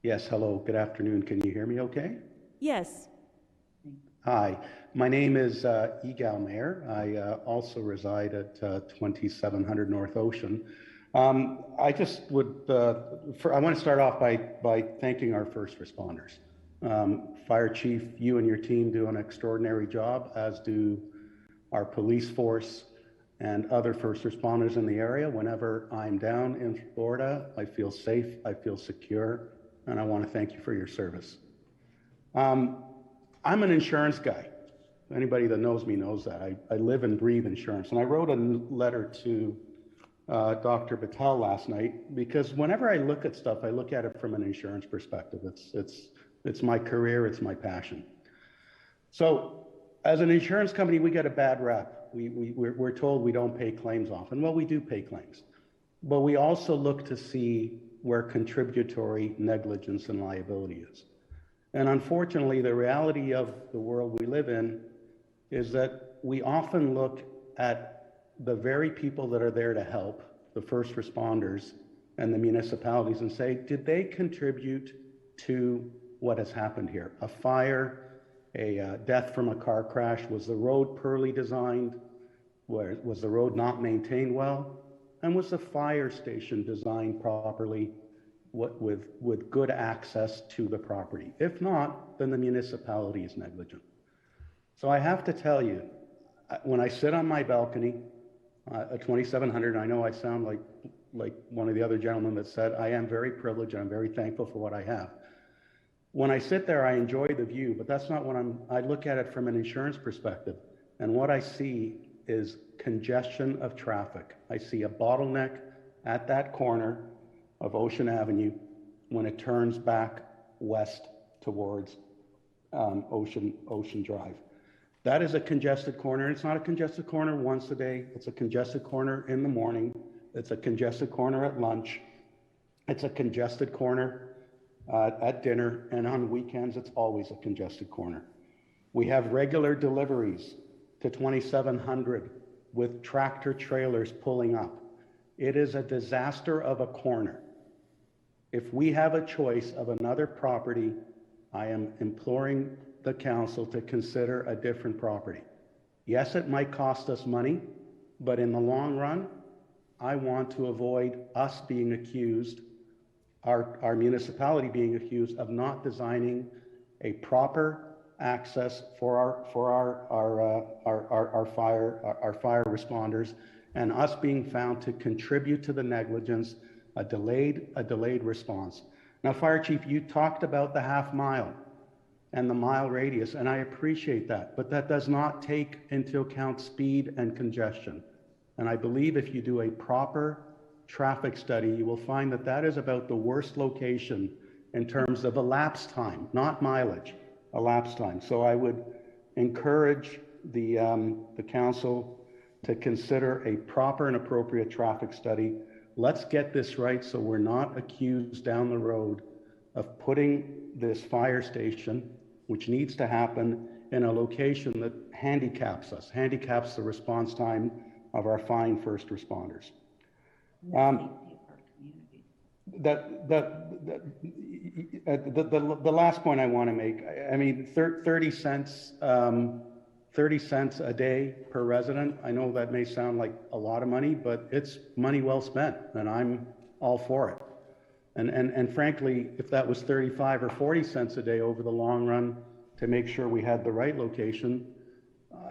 Speaker 11: Yes, hello, good afternoon. Can you hear me okay?
Speaker 1: Yes.
Speaker 11: Hi, my name is Yigal Mayer. I also reside at 2700 North Ocean. I just would, I want to start off by thanking our first responders. Fire Chief, you and your team do an extraordinary job, as do our police force and other first responders in the area. Whenever I'm down in Florida, I feel safe, I feel secure, and I want to thank you for your service. I'm an insurance guy. Anybody that knows me knows that. I live and breathe insurance. And I wrote a letter to Dr. Patel last night, because whenever I look at stuff, I look at it from an insurance perspective. It's my career, it's my passion. So as an insurance company, we get a bad rep. We're told we don't pay claims often. Well, we do pay claims. But we also look to see where contributory negligence and liability is. And unfortunately, the reality of the world we live in is that we often look at the very people that are there to help, the first responders and the municipalities, and say, did they contribute to what has happened here? A fire, a death from a car crash? Was the road poorly designed? Was the road not maintained well? And was the fire station designed properly with good access to the property? If not, then the municipality is negligent. So I have to tell you, when I sit on my balcony at 2700, I know I sound like one of the other gentlemen that said, I am very privileged and I'm very thankful for what I have. When I sit there, I enjoy the view, but that's not what I look at it from an insurance perspective. And what I see is congestion of traffic. I see a bottleneck at that corner of Ocean Avenue when it turns back west towards Ocean Drive. That is a congested corner. It's not a congested corner once a day. It's a congested corner in the morning. It's a congested corner at lunch. It's a congested corner at dinner, and on weekends, it's always a congested corner. We have regular deliveries to 2700 with tractor trailers pulling up. It is a disaster of a corner. If we have a choice of another property, I am imploring the council to consider a different property. Yes, it might cost us money, but in the long run, I want to avoid us being accused, our municipality being accused of not designing a proper access for our fire responders, and us being found to contribute to the negligence, a delayed response. Now, Fire Chief, you talked about the half mile and the mile radius, and I appreciate that, but that does not take into account speed and congestion. And I believe if you do a proper traffic study, you will find that that is about the worst location in terms of elapsed time, not mileage, elapsed time. So I would encourage the council to consider a proper and appropriate traffic study. Let's get this right so we're not accused down the road of putting this fire station, which needs to happen, in a location that handicaps us, handicaps the response time of our fine first responders. The last point I want to make, I mean, 30 cents a day per resident. I know that may sound like a lot of money, but it's money well spent, and I'm all for it. And frankly, if that was 35 or 40 cents a day over the long run to make sure we had the right location,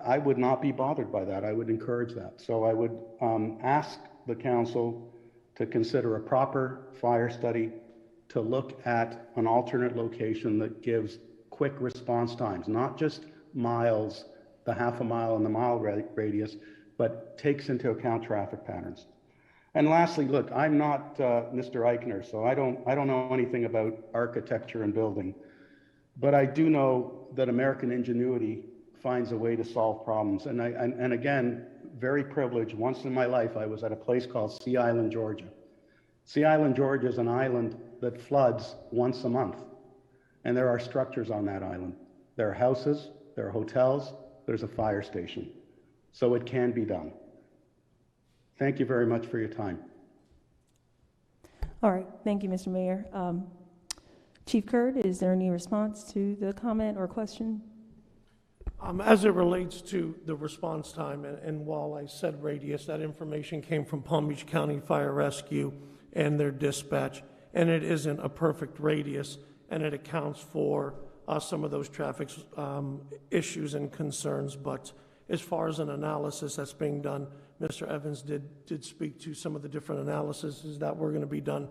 Speaker 11: I would not be bothered by that. I would encourage that. So I would ask the council to consider a proper fire study, to look at an alternate location that gives quick response times, not just miles, the half a mile and the mile radius, but takes into account traffic patterns. And lastly, look, I'm not Mr. Eichner, so I don't know anything about architecture and building, but I do know that American ingenuity finds a way to solve problems. And again, very privileged. Once in my life, I was at a place called Sea Island, Georgia. Sea Island, Georgia is an island that floods once a month. And there are structures on that island. There are houses, there are hotels, there's a fire station. So it can be done. Thank you very much for your time.
Speaker 1: All right, thank you, Mr. Mayor. Chief Curd, is there any response to the comment or question?
Speaker 3: As it relates to the response time, and while I said radius, that information came from Palm Beach County Fire Rescue and their dispatch, and it isn't a perfect radius, and it accounts for some of those traffic issues and concerns. But as far as an analysis that's being done, Mr. Evans did speak to some of the different analyses that were going to be done.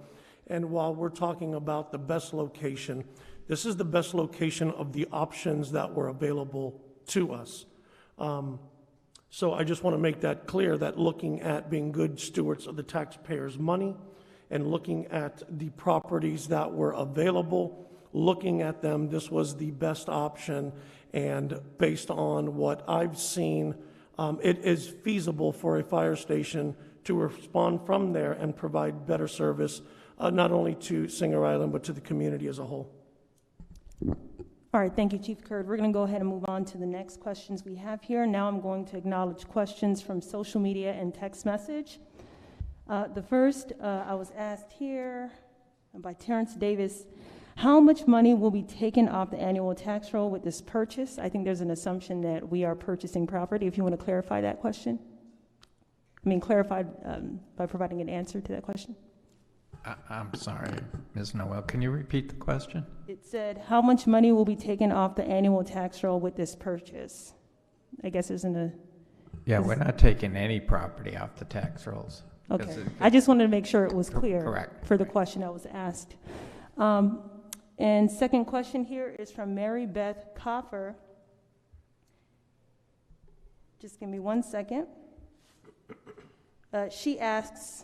Speaker 3: And while we're talking about the best location, this is the best location of the options that were available to us. So I just want to make that clear, that looking at being good stewards of the taxpayers' money and looking at the properties that were available, looking at them, this was the best option. And based on what I've seen, it is feasible for a fire station to respond from there and provide better service, not only to Singer Island, but to the community as a whole.
Speaker 1: All right, thank you, Chief Curd. We're going to go ahead and move on to the next questions we have here. Now I'm going to acknowledge questions from social media and text message. The first, I was asked here by Terrence Davis, how much money will be taken off the annual tax roll with this purchase? I think there's an assumption that we are purchasing property. If you want to clarify that question. I mean, clarify by providing an answer to that question.
Speaker 7: I'm sorry, Ms. Noel, can you repeat the question?
Speaker 1: It said, how much money will be taken off the annual tax roll with this purchase? I guess isn't a...
Speaker 7: Yeah, we're not taking any property off the tax rolls.
Speaker 1: Okay, I just wanted to make sure it was clear.
Speaker 7: Correct.
Speaker 1: For the question that was asked. And second question here is from Mary Beth Coffer. Just give me 1 second. She asks,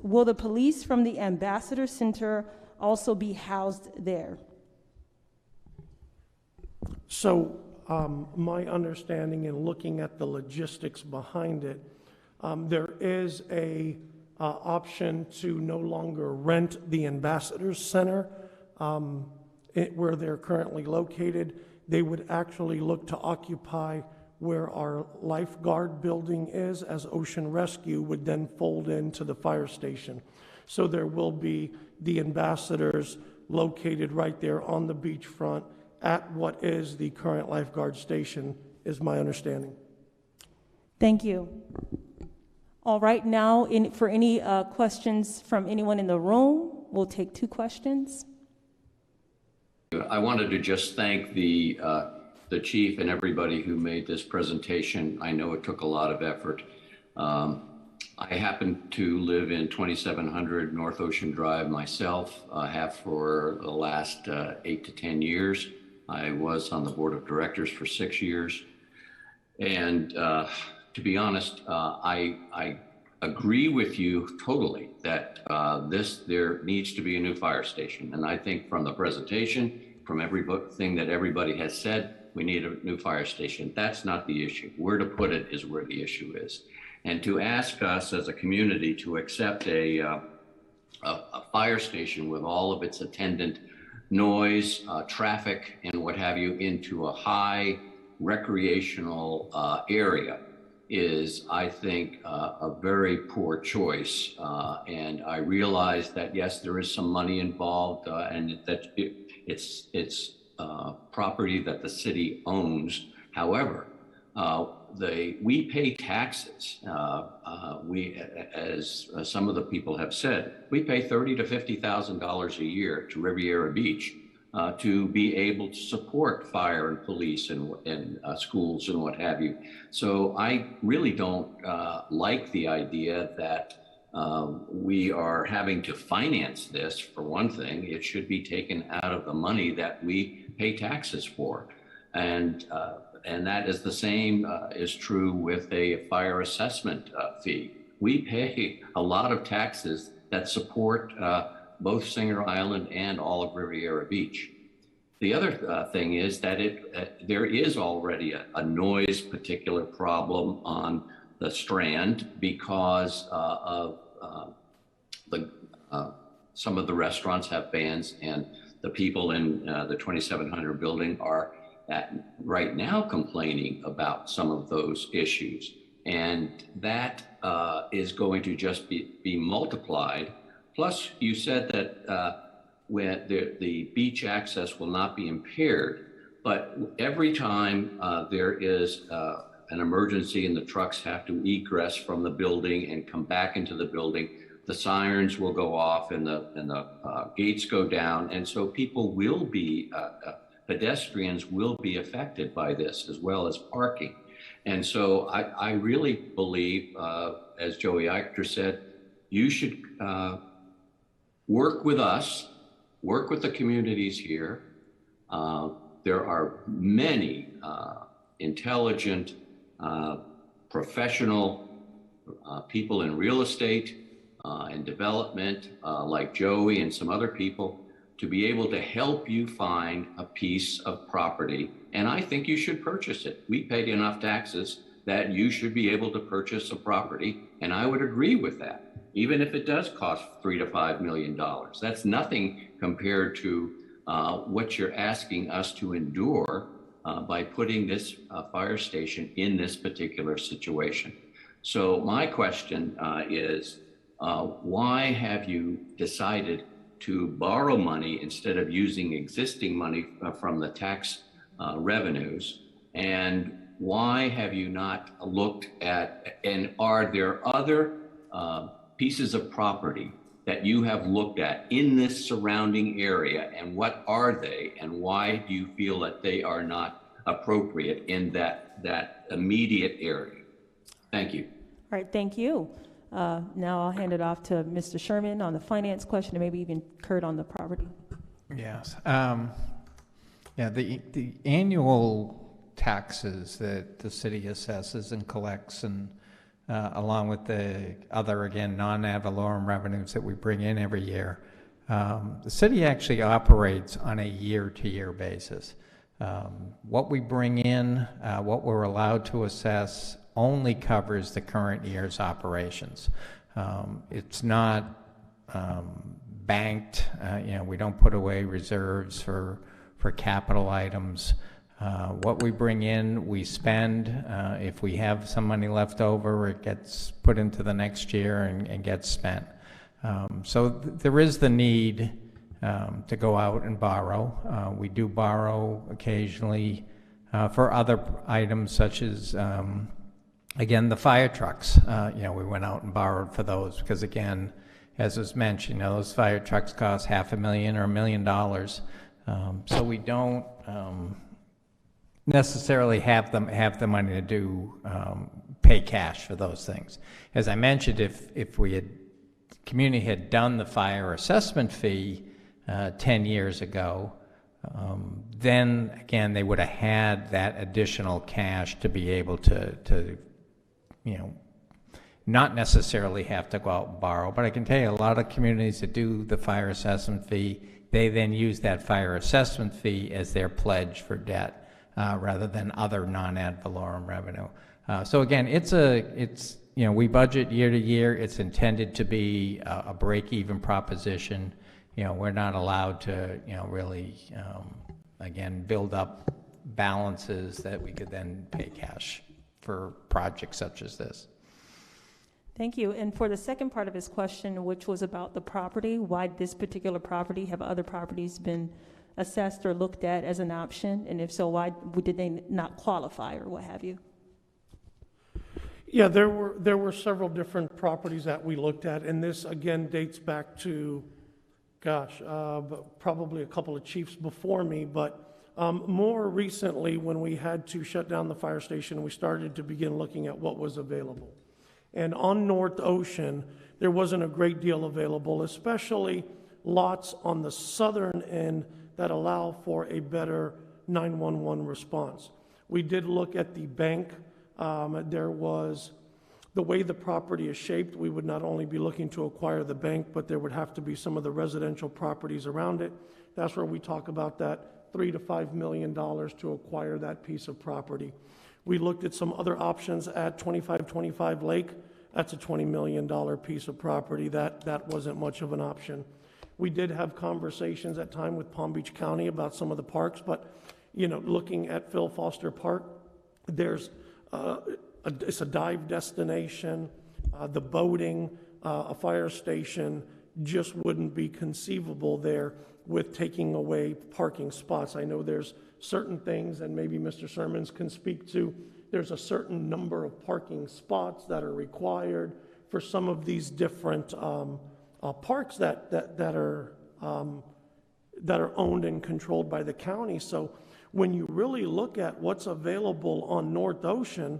Speaker 1: will the police from the Ambassador Center also be housed there?
Speaker 3: So my understanding in looking at the logistics behind it, there is a option to no longer rent the Ambassador Center where they're currently located. They would actually look to occupy where our lifeguard building is, as Ocean Rescue would then fold into the fire station. So there will be the ambassadors located right there on the beachfront at what is the current lifeguard station, is my understanding.
Speaker 1: Thank you. All right, now for any questions from anyone in the room, we'll take 2 questions.
Speaker 12: I wanted to just thank the chief and everybody who made this presentation. I know it took a lot of effort. I happen to live in 2700 North Ocean Drive myself, have for the last 8 to 10 years. I was on the board of directors for 6 years. And to be honest, I agree with you totally that there needs to be a new fire station. And I think from the presentation, from everything that everybody has said, we need a new fire station. That's not the issue. Where to put it is where the issue is. And to ask us as a community to accept a fire station with all of its attendant noise, traffic, and what have you into a high recreational area is, I think, a very poor choice. And I realize that, yes, there is some money involved and that it's property that the city owns. However, we pay taxes. We, as some of the people have said, we pay $30,000 to $50,000 a year to Riviera Beach to be able to support fire and police and schools and what have you. So I really don't like the idea that we are having to finance this. For one thing, it should be taken out of the money that we pay taxes for. And that is the same is true with a fire assessment fee. We pay a lot of taxes that support both Singer Island and all of Riviera Beach. The other thing is that there is already a noise particular problem on the Strand because of some of the restaurants have bands, and the people in the 2700 building are right now complaining about some of those issues. And that is going to just be multiplied. Plus, you said that when the beach access will not be impaired, but every time there is an emergency and the trucks have to egress from the building and come back into the building, the sirens will go off and the gates go down. And so people will be, pedestrians will be affected by this as well as parking. And so I really believe, as Joey Eichter said, you should work with us, work with the communities here. There are many intelligent, professional people in real estate and development, like Joey and some other people, to be able to help you find a piece of property. And I think you should purchase it. We paid enough taxes that you should be able to purchase a property. And I would agree with that, even if it does cost $3 to $5 million. That's nothing compared to what you're asking us to endure by putting this fire station in this particular situation. So my question is, why have you decided to borrow money instead of using existing money from the tax revenues? And why have you not looked at, and are there other pieces of property that you have looked at in this surrounding area, and what are they, and why do you feel that they are not appropriate in that immediate area? Thank you.
Speaker 1: All right, thank you. Now I'll hand it off to Mr. Sherman on the finance question, and maybe even Kurt on the property.
Speaker 7: Yes. Yeah, the annual taxes that the city assesses and collects, and along with the other, again, non-ad valorem revenues that we bring in every year, the city actually operates on a year-to-year basis. What we bring in, what we're allowed to assess, only covers the current year's operations. It's not banked. We don't put away reserves for capital items. What we bring in, we spend. If we have some money left over, it gets put into the next year and gets spent. So there is the need to go out and borrow. We do borrow occasionally for other items such as again, the fire trucks. We went out and borrowed for those because, again, as was mentioned, those fire trucks cost $500,000 or $1 million. So we don't necessarily have the money to do pay cash for those things. As I mentioned, if community had done the fire assessment fee 10 years ago, then again they would have had that additional cash to be able to not necessarily have to go out and borrow. But I can tell you, a lot of communities that do the fire assessment fee, they then use that fire assessment fee as their pledge for debt. rather than other non-ad valorem revenue. So again, it's we budget year to year. It's intended to be a break-even proposition. We're not allowed to really again build up balances that we could then pay cash for projects such as this.
Speaker 1: Thank you. And for the second part of his question, which was about the property, why this particular property, have other properties been assessed or looked at as an option? And if so, why did they not qualify or what have you?
Speaker 3: Yeah, there were several different properties that we looked at, and this again dates back to, probably a couple of chiefs before me, but more recently when we had to shut down the fire station, we started to begin looking at what was available. And on North Ocean, there wasn't a great deal available, especially lots on the southern end that allow for a better 911 response. We did look at the bank. There was, the way the property is shaped, we would not only be looking to acquire the bank, but there would have to be some of the residential properties around it. That's where we talk about that $3 to $5 million to acquire that piece of property. We looked at some other options at 2525 Lake. That's a $20 million piece of property. That wasn't much of an option. We did have conversations at time with Palm Beach County about some of the parks, but looking at Phil Foster Park, there's it's a dive destination, the boating, a fire station just wouldn't be conceivable there with taking away parking spots. I know there's certain things, and maybe Mr. Sermons can speak to, there's a certain number of parking spots that are required for some of these different parks that are owned and controlled by the county. So when you really look at what's available on North Ocean,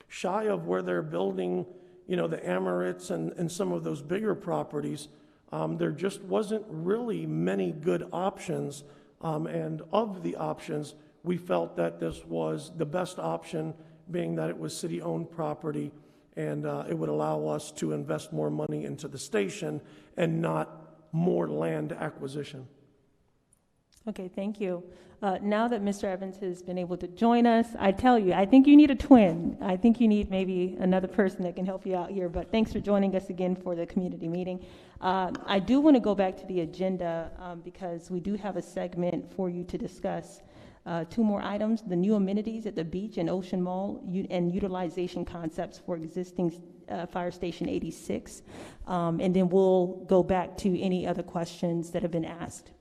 Speaker 3: shy of where they're building, the Emirates and some of those bigger properties, there just wasn't really many good options. And of the options, we felt that this was the best option, being that it was city-owned property, and it would allow us to invest more money into the station and not more land acquisition.
Speaker 1: Okay, thank you. Now that Mr. Evans has been able to join us, I tell you, I think you need a twin. I think you need maybe another person that can help you out here, but thanks for joining us again for the community meeting. I do want to go back to the agenda because we do have a segment for you to discuss. Two more items: the new amenities at the beach and Ocean Mall and utilization concepts for existing Fire Station 86. And then we'll go back to any other questions that have been asked.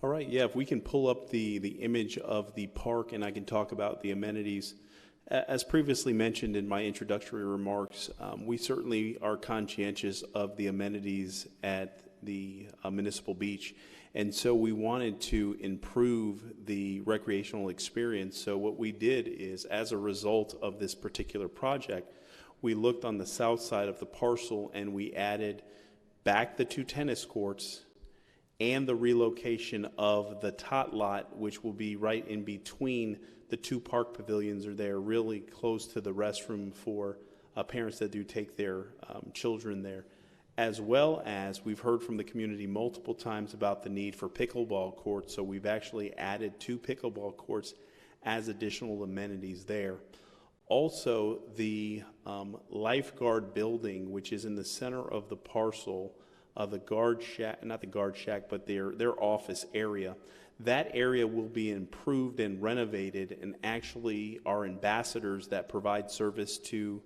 Speaker 2: All right, yeah, if we can pull up the image of the park and I can talk about the amenities. As previously mentioned in my introductory remarks, we certainly are conscientious of the amenities at the municipal beach. And so we wanted to improve the recreational experience. So what we did is, as a result of this particular project, we looked on the south side of the parcel and we added back the 2 tennis courts and the relocation of the tot lot, which will be right in between the 2 park pavilions, are there, really close to the restroom for parents that do take their children there. As well as we've heard from the community multiple times about the need for pickleball courts, so we've actually added 2 pickleball courts as additional amenities there. Also, the lifeguard building, which is in the center of the parcel, the guard shack, not the guard shack, but their office area. That area will be improved and renovated, and actually our ambassadors that provide service to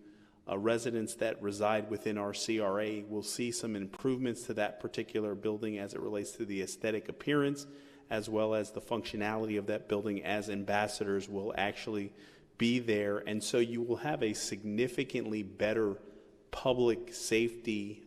Speaker 2: residents that reside within our CRA will see some improvements to that particular building as it relates to the aesthetic appearance, as well as the functionality of that building, as ambassadors will actually be there. And so you will have a significantly better public safety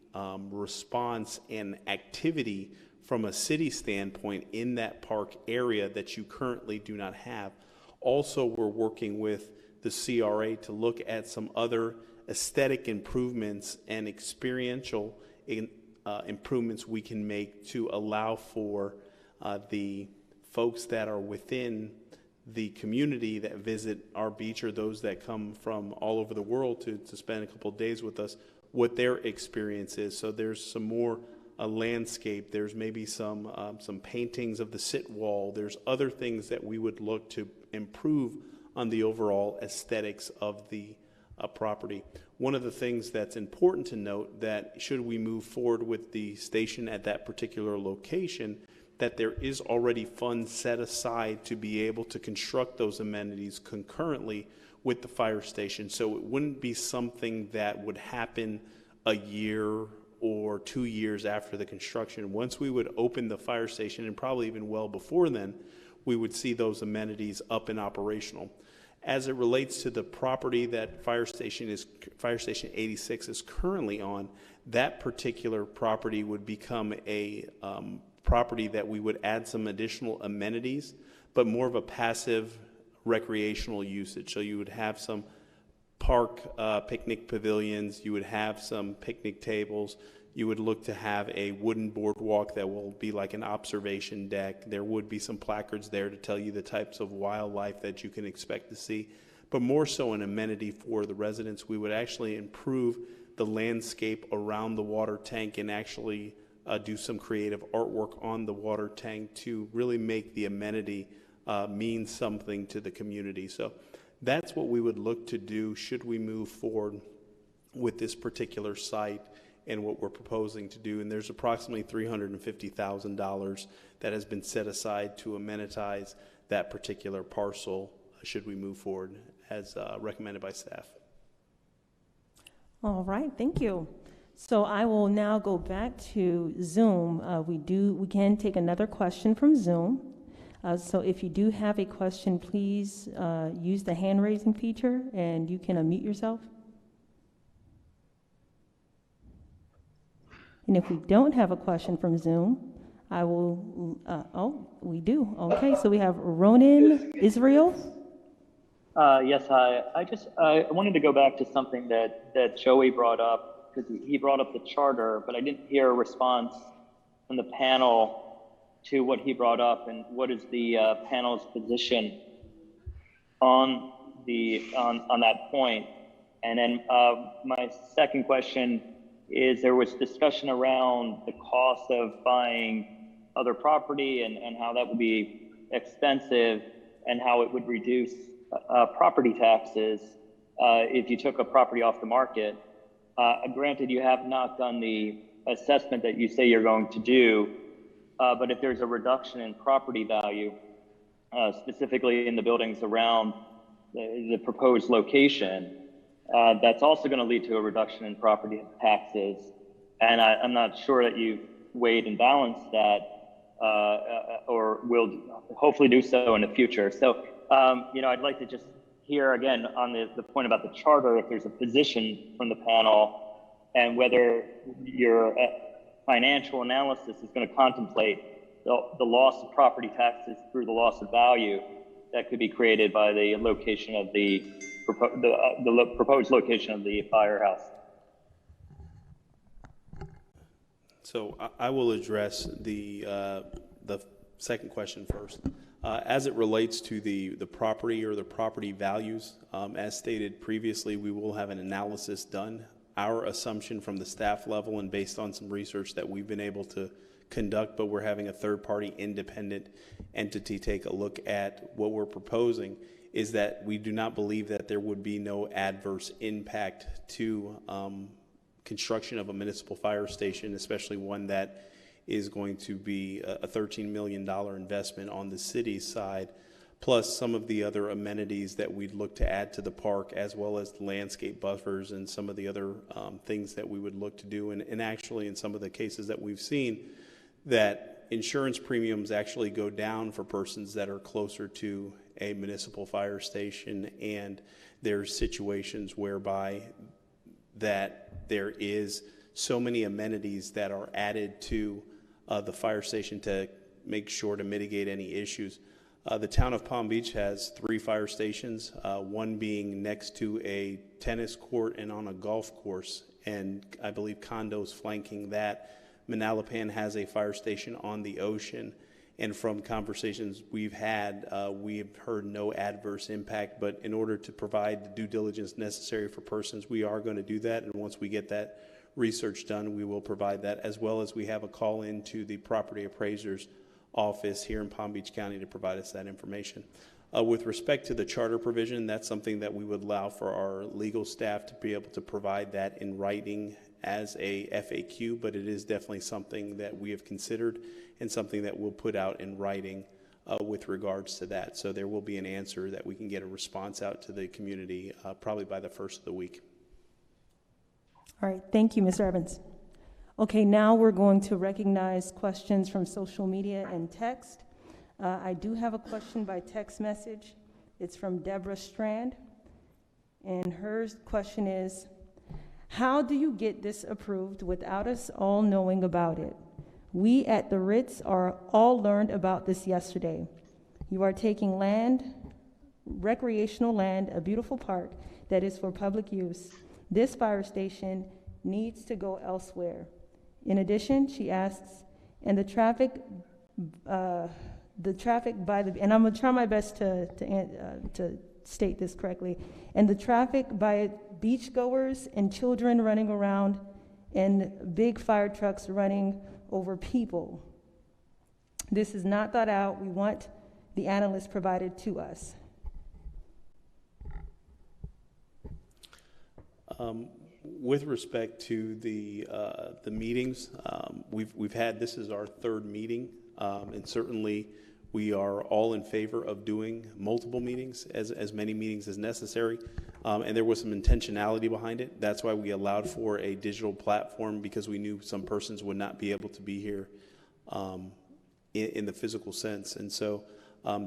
Speaker 2: response and activity from a city standpoint in that park area that you currently do not have. Also, we're working with the CRA to look at some other aesthetic improvements and experiential improvements we can make to allow for the folks that are within the community that visit our beach, or those that come from all over the world to spend a couple of days with us, what their experience is. So there's some more a landscape. There's maybe some paintings of the sit wall. There's other things that we would look to improve on the overall aesthetics of the property. One of the things that's important to note that should we move forward with the station at that particular location, that there is already funds set aside to be able to construct those amenities concurrently with the fire station. So it wouldn't be something that would happen a year or 2 years after the construction. Once we would open the fire station, and probably even well before then, we would see those amenities up and operational. As it relates to the property that Fire Station 86 is currently on, that particular property would become a property that we would add some additional amenities, but more of a passive recreational usage. So you would have some park picnic pavilions, you would have some picnic tables, you would look to have a wooden boardwalk that will be like an observation deck. There would be some placards there to tell you the types of wildlife that you can expect to see, but more so an amenity for the residents. We would actually improve the landscape around the water tank and actually do some creative artwork on the water tank to really make the amenity mean something to the community. So that's what we would look to do should we move forward with this particular site and what we're proposing to do. And there's approximately $350,000 that has been set aside to amenitize that particular parcel should we move forward as recommended by staff.
Speaker 1: All right, thank you. So I will now go back to Zoom. We can take another question from Zoom. So if you do have a question, please use the hand raising feature and you can unmute yourself. And if we don't have a question from Zoom, I will, we do. Okay, so we have Ronan Israel.
Speaker 13: Yes, hi. I wanted to go back to something that Joey brought up, because he brought up the charter, but I didn't hear a response from the panel to what he brought up, and what is the panel's position on that point. And then my second question is, there was discussion around the cost of buying other property and how that would be expensive and how it would reduce property taxes if you took a property off the market. Granted, you have not done the assessment that you say you're going to do, but if there's a reduction in property value, specifically in the buildings around the proposed location, that's also going to lead to a reduction in property taxes. And I'm not sure that you've weighed and balanced that, or will hopefully do so in the future. So, I'd like to just hear again on the point about the charter, if there's a position from the panel and whether your financial analysis is going to contemplate the loss of property taxes through the loss of value that could be created by the location of the proposed location of the firehouse.
Speaker 2: So I will address the second question first. As it relates to the property or the property values, as stated previously, we will have an analysis done. Our assumption from the staff level and based on some research that we've been able to conduct, but we're having a third-party independent entity take a look at what we're proposing, is that we do not believe that there would be no adverse impact to construction of a municipal fire station, especially one that is going to be a $13 million investment on the city's side, plus some of the other amenities that we'd look to add to the park, as well as landscape buffers and some of the other things that we would look to do. And actually, in some of the cases that we've seen, that insurance premiums actually go down for persons that are closer to a municipal fire station, and there's situations whereby that there is so many amenities that are added to the fire station to make sure to mitigate any issues. The town of Palm Beach has 3 fire stations, one being next to a tennis court and on a golf course, and I believe condos flanking that. Manalapan has a fire station on the ocean, and from conversations we've had, we've heard no adverse impact, but in order to provide the due diligence necessary for persons, we are going to do that, and once we get that research done, we will provide that, as well as we have a call in to the property appraiser's office here in Palm Beach County to provide us that information. With respect to the charter provision, that's something that we would allow for our legal staff to be able to provide that in writing as a FAQ, but it is definitely something that we have considered and something that we'll put out in writing with regards to that. So there will be an answer that we can get a response out to the community probably by the first of the week.
Speaker 1: All right, thank you, Mr. Evans. Okay, now we're going to recognize questions from social media and text. I do have a question by text message. It's from Deborah Strand, and her question is, how do you get this approved without us all knowing about it? We at the Ritz are all learned about this yesterday. You are taking land, recreational land, a beautiful park that is for public use. This fire station needs to go elsewhere. In addition, she asks, and the traffic by the, and I'm gonna try my best to state this correctly, and the traffic by beachgoers and children running around and big fire trucks running over people. This is not thought out. We want the analyst provided to us.
Speaker 2: With respect to the meetings, we've had, this is our third meeting, and certainly we are all in favor of doing multiple meetings, as many meetings as necessary, and there was some intentionality behind it. That's why we allowed for a digital platform, because we knew some persons would not be able to be here in the physical sense. And so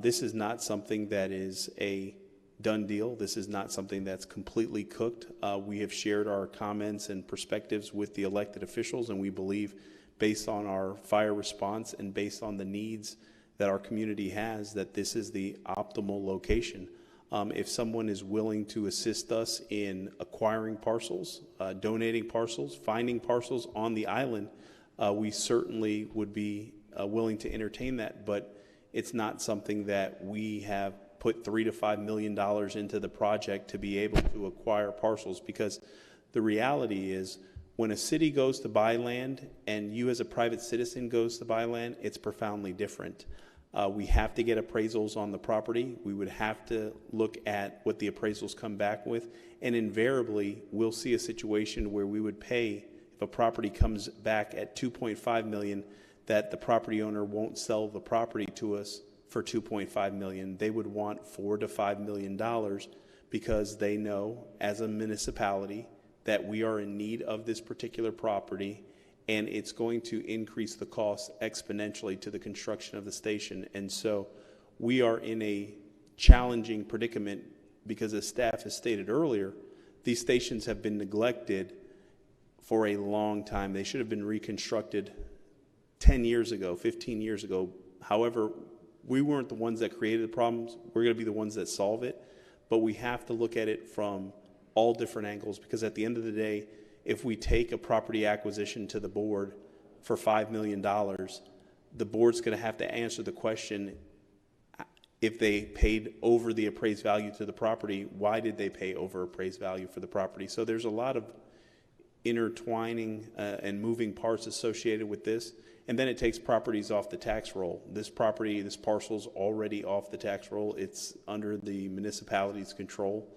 Speaker 2: this is not something that is a done deal. This is not something that's completely cooked. We have shared our comments and perspectives with the elected officials, and we believe, based on our fire response and based on the needs that our community has, that this is the optimal location. If someone is willing to assist us in acquiring parcels, donating parcels, finding parcels on the island, we certainly would be willing to entertain that, but it's not something that we have put $3 to $5 million into the project to be able to acquire parcels, because the reality is, when a city goes to buy land and you as a private citizen goes to buy land, it's profoundly different. We have to get appraisals on the property. We would have to look at what the appraisals come back with, and invariably we'll see a situation where we would pay, if a property comes back at $2.5 million, that the property owner won't sell the property to us for $2.5 million. They would want $4 to $5 million, because they know as a municipality that we are in need of this particular property, and it's going to increase the cost exponentially to the construction of the station. And so we are in a challenging predicament, because as staff has stated earlier, these stations have been neglected for a long time. They should have been reconstructed 10 years ago, 15 years ago. However, we weren't the ones that created the problems. We're going to be the ones that solve it. But we have to look at it from all different angles, because at the end of the day, if we take a property acquisition to the board for $5 million, the board's going to have to answer the question, if they paid over the appraised value to the property, why did they pay over appraised value for the property? So there's a lot of intertwining and moving parts associated with this. And then it takes properties off the tax roll. This property, this parcel's already off the tax roll. It's under the municipality's control,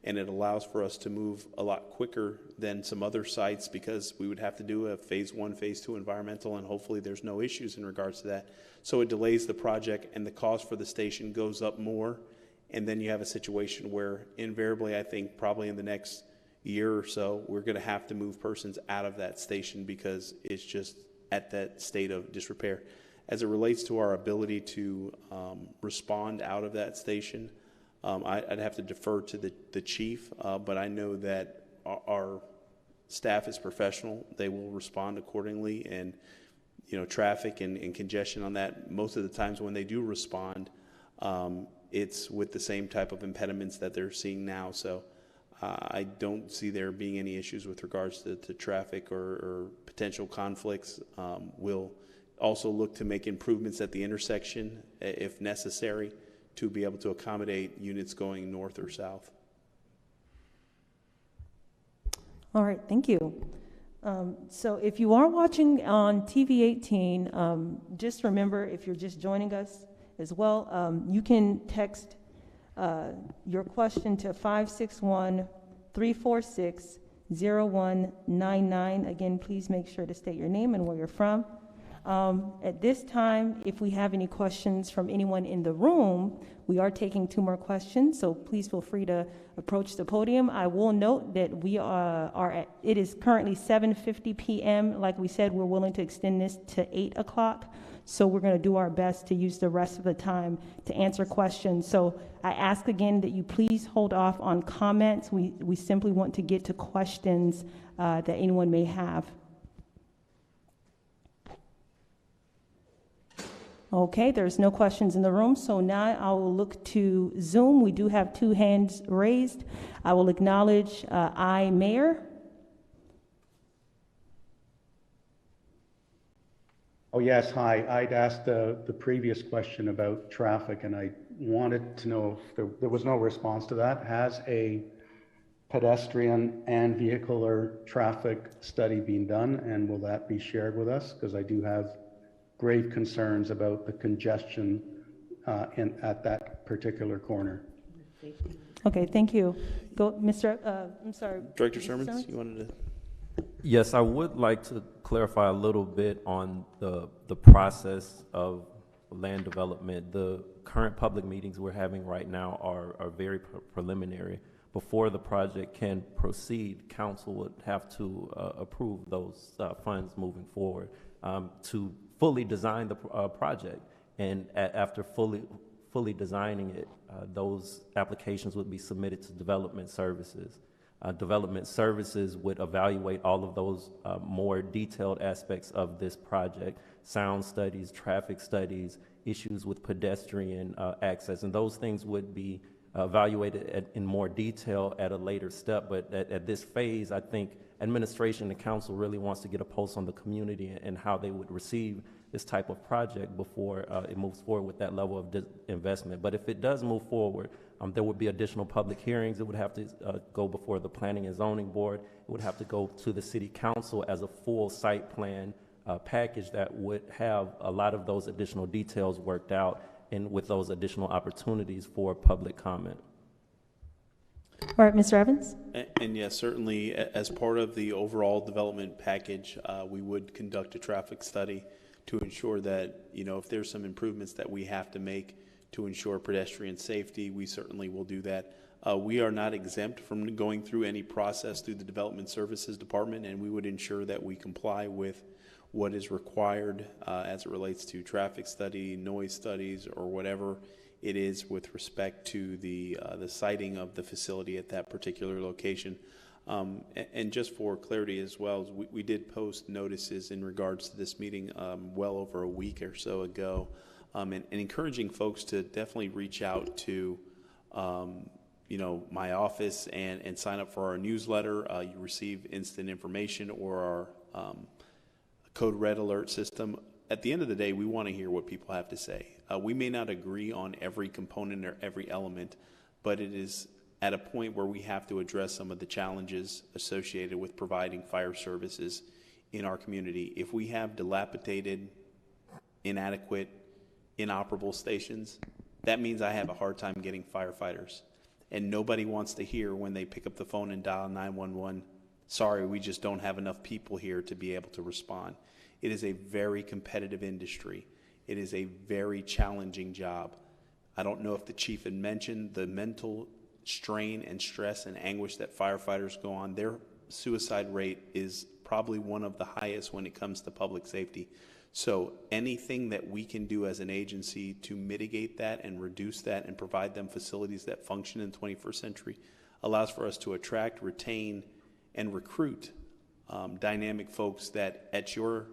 Speaker 2: and it allows for us to move a lot quicker than some other sites, because we would have to do a phase 1, phase 2 environmental, and hopefully there's no issues in regards to that. So it delays the project, and the cost for the station goes up more. And then you have a situation where invariably, I think probably in the next year or so, we're going to have to move persons out of that station, because it's just at that state of disrepair. As it relates to our ability to respond out of that station, I'd have to defer to the chief, but I know that our staff is professional. They will respond accordingly, and traffic and congestion on that, most of the times when they do respond, it's with the same type of impediments that they're seeing now. So I don't see there being any issues with regards to traffic or potential conflicts. We'll also look to make improvements at the intersection if necessary, to be able to accommodate units going north or south.
Speaker 1: All right, thank you. So if you are watching on TV 18, just remember, if you're just joining us as well, you can text your question to 561-346-0199. Again, please make sure to state your name and where you're from. At this time, if we have any questions from anyone in the room, we are taking 2 more questions, so please feel free to approach the podium. I will note that we it is currently 7:50 p.m. Like we said, we're willing to extend this to 8 o'clock, so we're going to do our best to use the rest of the time to answer questions. So I ask again that you please hold off on comments. We simply want to get to questions that anyone may have. Okay, there's no questions in the room, so now I will look to Zoom. We do have 2 hands raised. I will acknowledge Mayor.
Speaker 11: Oh, yes, hi. I'd asked the previous question about traffic, and I wanted to know if there was no response to that. Has a pedestrian and vehicular traffic study been done, and will that be shared with us? Because I do have grave concerns about the congestion at that particular corner.
Speaker 1: Okay, thank you. Go, Mr. I'm sorry.
Speaker 2: Director Sermons, you wanted to?
Speaker 4: Yes, I would like to clarify a little bit on the process of land development. The current public meetings we're having right now are very preliminary. Before the project can proceed, council would have to approve those funds moving forward to fully design the project. And after fully designing it, those applications would be submitted to development services. Development services would evaluate all of those more detailed aspects of this project: sound studies, traffic studies, issues with pedestrian access, and those things would be evaluated in more detail at a later step. But at this phase, I think administration and council really wants to get a pulse on the community and how they would receive this type of project before it moves forward with that level of investment. But if it does move forward, there would be additional public hearings. It would have to go before the Planning and Zoning Board. It would have to go to the City Council as a full site plan package that would have a lot of those additional details worked out, and with those additional opportunities for public comment.
Speaker 1: All right, Mr. Evans?
Speaker 2: And yes, certainly as part of the overall development package, we would conduct a traffic study to ensure that, if there's some improvements that we have to make to ensure pedestrian safety, we certainly will do that. We are not exempt from going through any process through the Development Services Department, and we would ensure that we comply with what is required as it relates to traffic study, noise studies, or whatever it is with respect to the siting of the facility at that particular location. And just for clarity as well, we did post notices in regards to this meeting well over a week or so ago, and encouraging folks to definitely reach out to my office and sign up for our newsletter. You receive instant information, or our Code Red alert system. At the end of the day, we want to hear what people have to say. We may not agree on every component or every element, but it is at a point where we have to address some of the challenges associated with providing fire services in our community. If we have dilapidated, inadequate, inoperable stations, that means I have a hard time getting firefighters. And nobody wants to hear when they pick up the phone and dial 911, sorry, we just don't have enough people here to be able to respond. It is a very competitive industry. It is a very challenging job. I don't know if the chief had mentioned the mental strain and stress and anguish that firefighters go on. Their suicide rate is probably one of the highest when it comes to public safety. So anything that we can do as an agency to mitigate that and reduce that and provide them facilities that function in the 21st century allows for us to attract, retain, and recruit dynamic folks that at your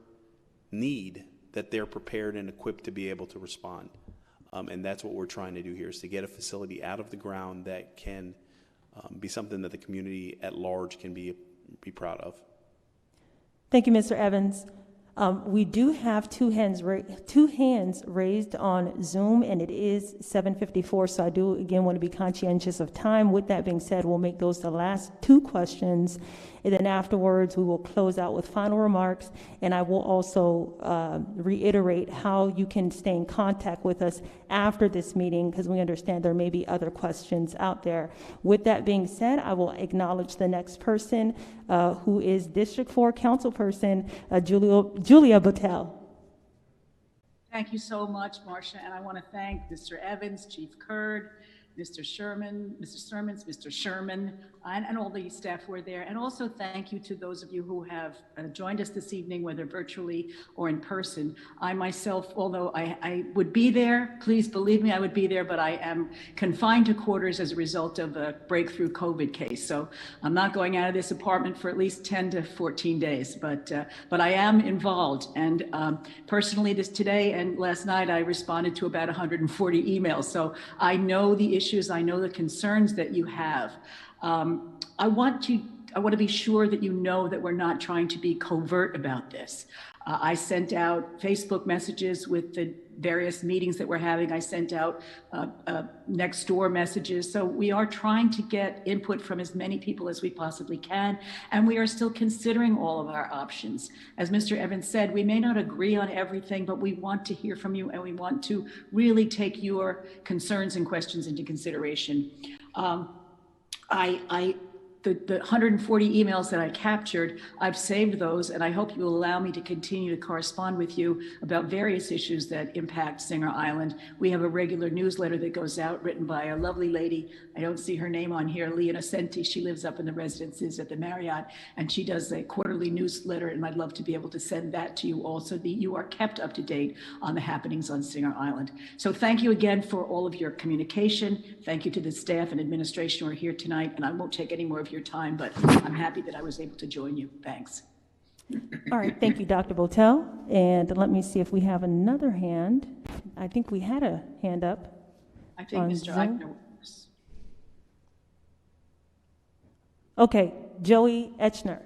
Speaker 2: need, that they're prepared and equipped to be able to respond. And that's what we're trying to do here, is to get a facility out of the ground that can be something that the community at large can be proud of.
Speaker 1: Thank you, Mr. Evans. We do have two hands raised on Zoom, and it is 7:54, so I do again want to be conscientious of time. With that being said, we'll make those the last two questions, and then afterwards we will close out with final remarks, and I will also reiterate how you can stay in contact with us after this meeting, because we understand there may be other questions out there. With that being said, I will acknowledge the next person, who is District 4 Councilperson Julia Botel.
Speaker 14: Thank you so much, Marcia, and I want to thank Mr. Evans, Chief Curd, Mr. Sherman, Mr. Sermons, Mr. Sherman, and all the staff who are there. And also thank you to those of you who have joined us this evening, whether virtually or in person. I myself, although I would be there, please believe me, I would be there, but I am confined to quarters as a result of a breakthrough COVID case. So I'm not going out of this apartment for at least 10 to 14 days, but I am involved. And personally, today and last night, I responded to about 140 emails. So I know the issues, I know the concerns that you have. I want to be sure that you know that we're not trying to be covert about this. I sent out Facebook messages with the various meetings that we're having. I sent out next door messages. So we are trying to get input from as many people as we possibly can. And we are still considering all of our options. As Mr. Evans said, we may not agree on everything, but we want to hear from you and we want to really take your concerns and questions into consideration. The 140 emails that I captured, I've saved those, and I hope you will allow me to continue to correspond with you about various issues that impact Singer Island. We have a regular newsletter that goes out written by a lovely lady. I don't see her name on here, Leah Innocenti. She lives up in the residences at the Marriott, and she does a quarterly newsletter, and I'd love to be able to send that to you also, that you are kept up to date on the happenings on Singer Island. So thank you again for all of your communication. Thank you to the staff and administration who are here tonight, and I won't take any more of your time, but I'm happy that I was able to join you. Thanks.
Speaker 1: All right, thank you, Dr. Botel. And let me see if we have another hand. I think we had a hand up.
Speaker 14: I think Mr. Eichner was.
Speaker 1: Okay, Joey Etchner.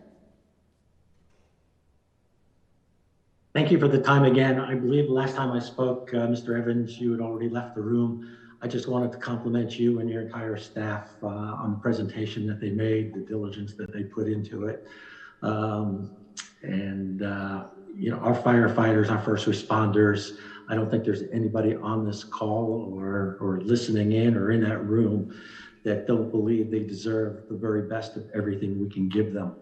Speaker 10: Thank you for the time again. I believe the last time I spoke, Mr. Evans, you had already left the room. I just wanted to compliment you and your entire staff on the presentation that they made, the diligence that they put into it. You know, our firefighters, our first responders, I don't think there's anybody on this call or listening in or in that room that don't believe they deserve the very best of everything we can give them.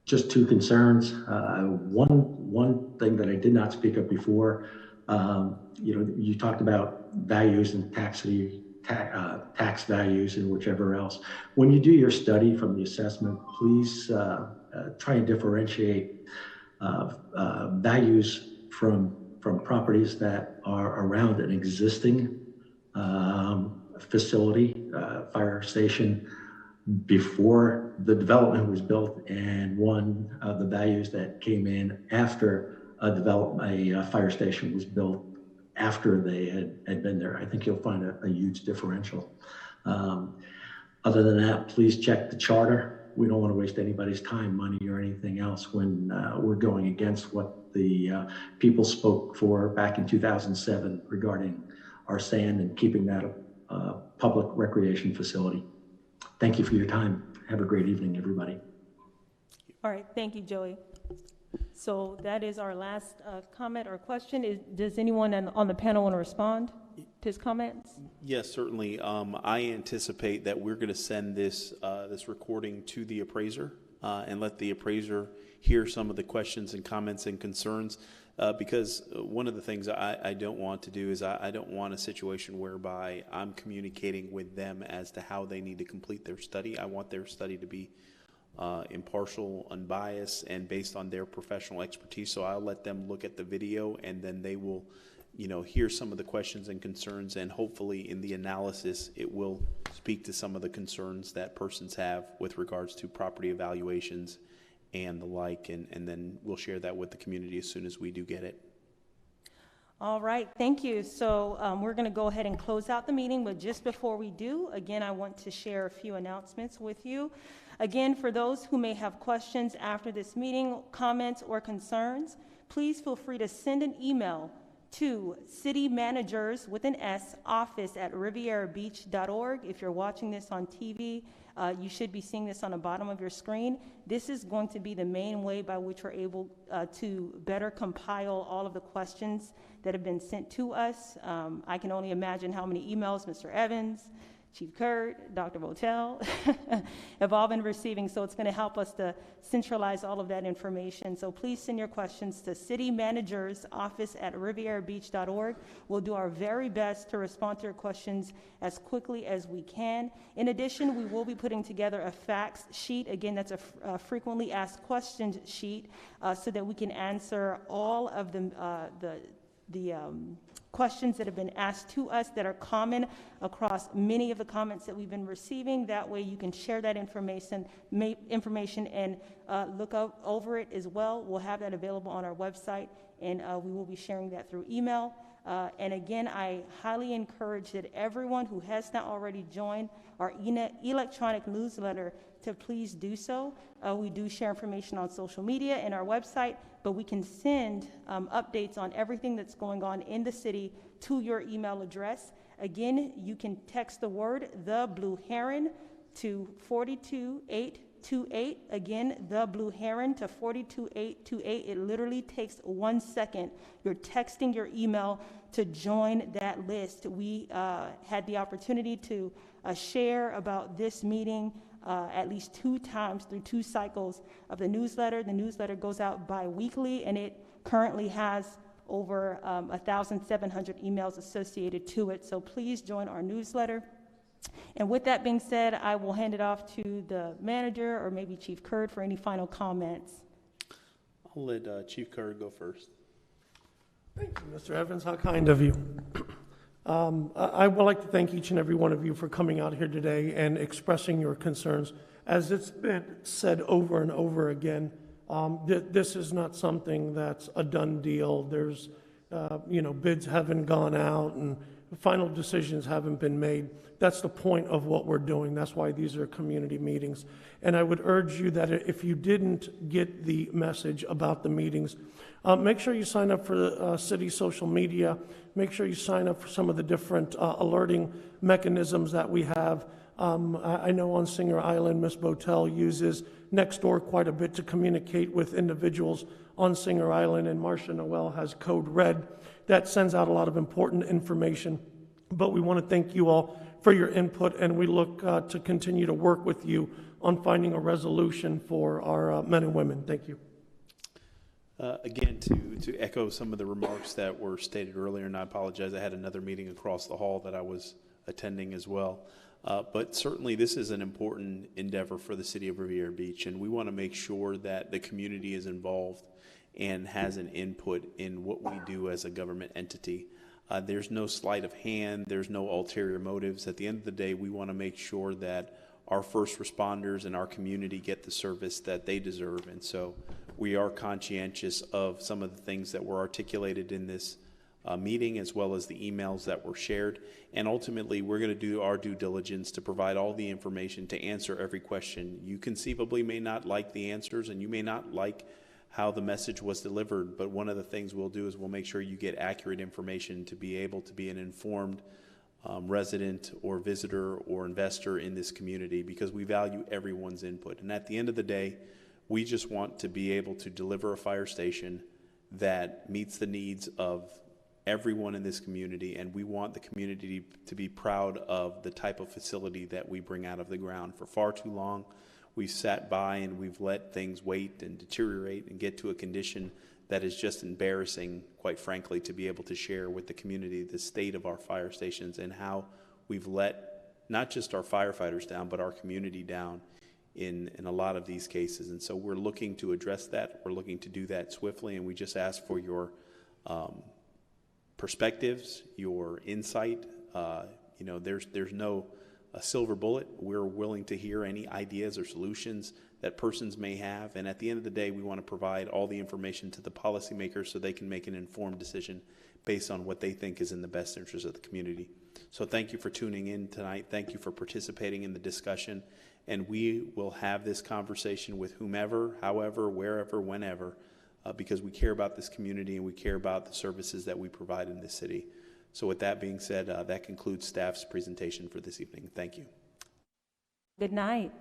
Speaker 10: Just two concerns. One thing that I did not speak of before, you know, you talked about values and tax values and whichever else. When you do your study from the assessment, please try and differentiate values from properties that are around an existing facility, fire station, before the development was built, and one of the values that came in after a fire station was built after they had been there. I think you'll find a huge differential. Other than that, please check the charter. We don't want to waste anybody's time, money, or anything else when we're going against what the people spoke for back in 2007 regarding our sand and keeping that a public recreation facility. Thank you for your time. Have a great evening, everybody.
Speaker 1: All right, thank you, Joey. So that is our last comment or question. Does anyone on the panel want to respond to his comments?
Speaker 2: Yes, certainly. I anticipate that we're going to send this recording to the appraiser and let the appraiser hear some of the questions and comments and concerns. Because one of the things I don't want to do is I don't want a situation whereby I'm communicating with them as to how they need to complete their study. I want their study to be impartial, unbiased, and based on their professional expertise. So I'll let them look at the video, and then they will, you know, hear some of the questions and concerns, and hopefully in the analysis it will speak to some of the concerns that persons have with regards to property evaluations and the like, and then we'll share that with the community as soon as we do get it.
Speaker 1: All right, thank you. So we're going to go ahead and close out the meeting, but just before we do, again, I want to share a few announcements with you. Again, for those who may have questions after this meeting, comments, or concerns, please feel free to send an email to citymanagers with an S office@rivierabeach.org. If you're watching this on TV, you should be seeing this on the bottom of your screen. This is going to be the main way by which we're able to better compile all of the questions that have been sent to us. I can only imagine how many emails Mr. Evans, Chief Kurt, Dr. Votel have all been receiving, so it's going to help us to centralize all of that information. So please send your questions to citymanagersoffice@rivierabeach.org. We'll do our very best to respond to your questions as quickly as we can. In addition, we will be putting together a facts sheet. Again, that's a frequently asked questions sheet so that we can answer all of the questions that have been asked to us that are common across many of the comments that we've been receiving. That way you can share that information and look over it as well. We'll have that available on our website, and we will be sharing that through email. And again, I highly encourage that everyone who has not already joined our electronic newsletter to please do so. We do share information on social media and our website, but we can send updates on everything that's going on in the city to your email address. Again, you can text the word The Blue Heron to 42828. Again, The Blue Heron to 42828. It literally takes 1 second. You're texting your email to join that list. We had the opportunity to share about this meeting at least 2 times through 2 cycles of the newsletter. The newsletter goes out bi-weekly, and it currently has over 1,700 emails associated to it. So please join our newsletter. And with that being said, I will hand it off to the manager or maybe Chief Kurd for any final comments.
Speaker 2: I'll let Chief Kurd go first.
Speaker 3: Thank you, Mr. Evans. How kind of you. I would like to thank each and every one of you for coming out here today and expressing your concerns. As it's been said over and over again, this is not something that's a done deal. There's, bids haven't gone out and final decisions haven't been made. That's the point of what we're doing. That's why these are community meetings. And I would urge you that if you didn't get the message about the meetings, make sure you sign up for the city social media. Make sure you sign up for some of the different alerting mechanisms that we have. I know on Singer Island, Ms. Botel uses Nextdoor quite a bit to communicate with individuals on Singer Island, and Marcia Noel has Code Red that sends out a lot of important information. But we want to thank you all for your input, and we look to continue to work with you on finding a resolution for our men and women. Thank you.
Speaker 2: Again, to echo some of the remarks that were stated earlier, and I apologize, I had another meeting across the hall that I was attending as well. But certainly this is an important endeavor for the city of Riviera Beach, and we want to make sure that the community is involved and has an input in what we do as a government entity. There's no sleight of hand, there's no ulterior motives. At the end of the day, we want to make sure that our first responders and our community get the service that they deserve. And so we are conscientious of some of the things that were articulated in this meeting, as well as the emails that were shared. And ultimately, we're going to do our due diligence to provide all the information to answer every question. You conceivably may not like the answers, and you may not like how the message was delivered, but one of the things we'll do is we'll make sure you get accurate information to be able to be an informed resident or visitor or investor in this community, because we value everyone's input. And at the end of the day, we just want to be able to deliver a fire station that meets the needs of everyone in this community, and we want the community to be proud of the type of facility that we bring out of the ground. For far too long, we've sat by and we've let things wait and deteriorate and get to a condition that is just embarrassing, quite frankly, to be able to share with the community the state of our fire stations and how we've let not just our firefighters down, but our community down in a lot of these cases. And so we're looking to address that. We're looking to do that swiftly, and we just ask for your perspectives, your insight. There's no silver bullet. We're willing to hear any ideas or solutions that persons may have. And at the end of the day, we want to provide all the information to the policymakers so they can make an informed decision based on what they think is in the best interest of the community. So thank you for tuning in tonight. Thank you for participating in the discussion. And we will have this conversation with whomever, however, wherever, whenever, because we care about this community and we care about the services that we provide in this city. So with that being said, that concludes staff's presentation for this evening. Thank you.
Speaker 1: Good night.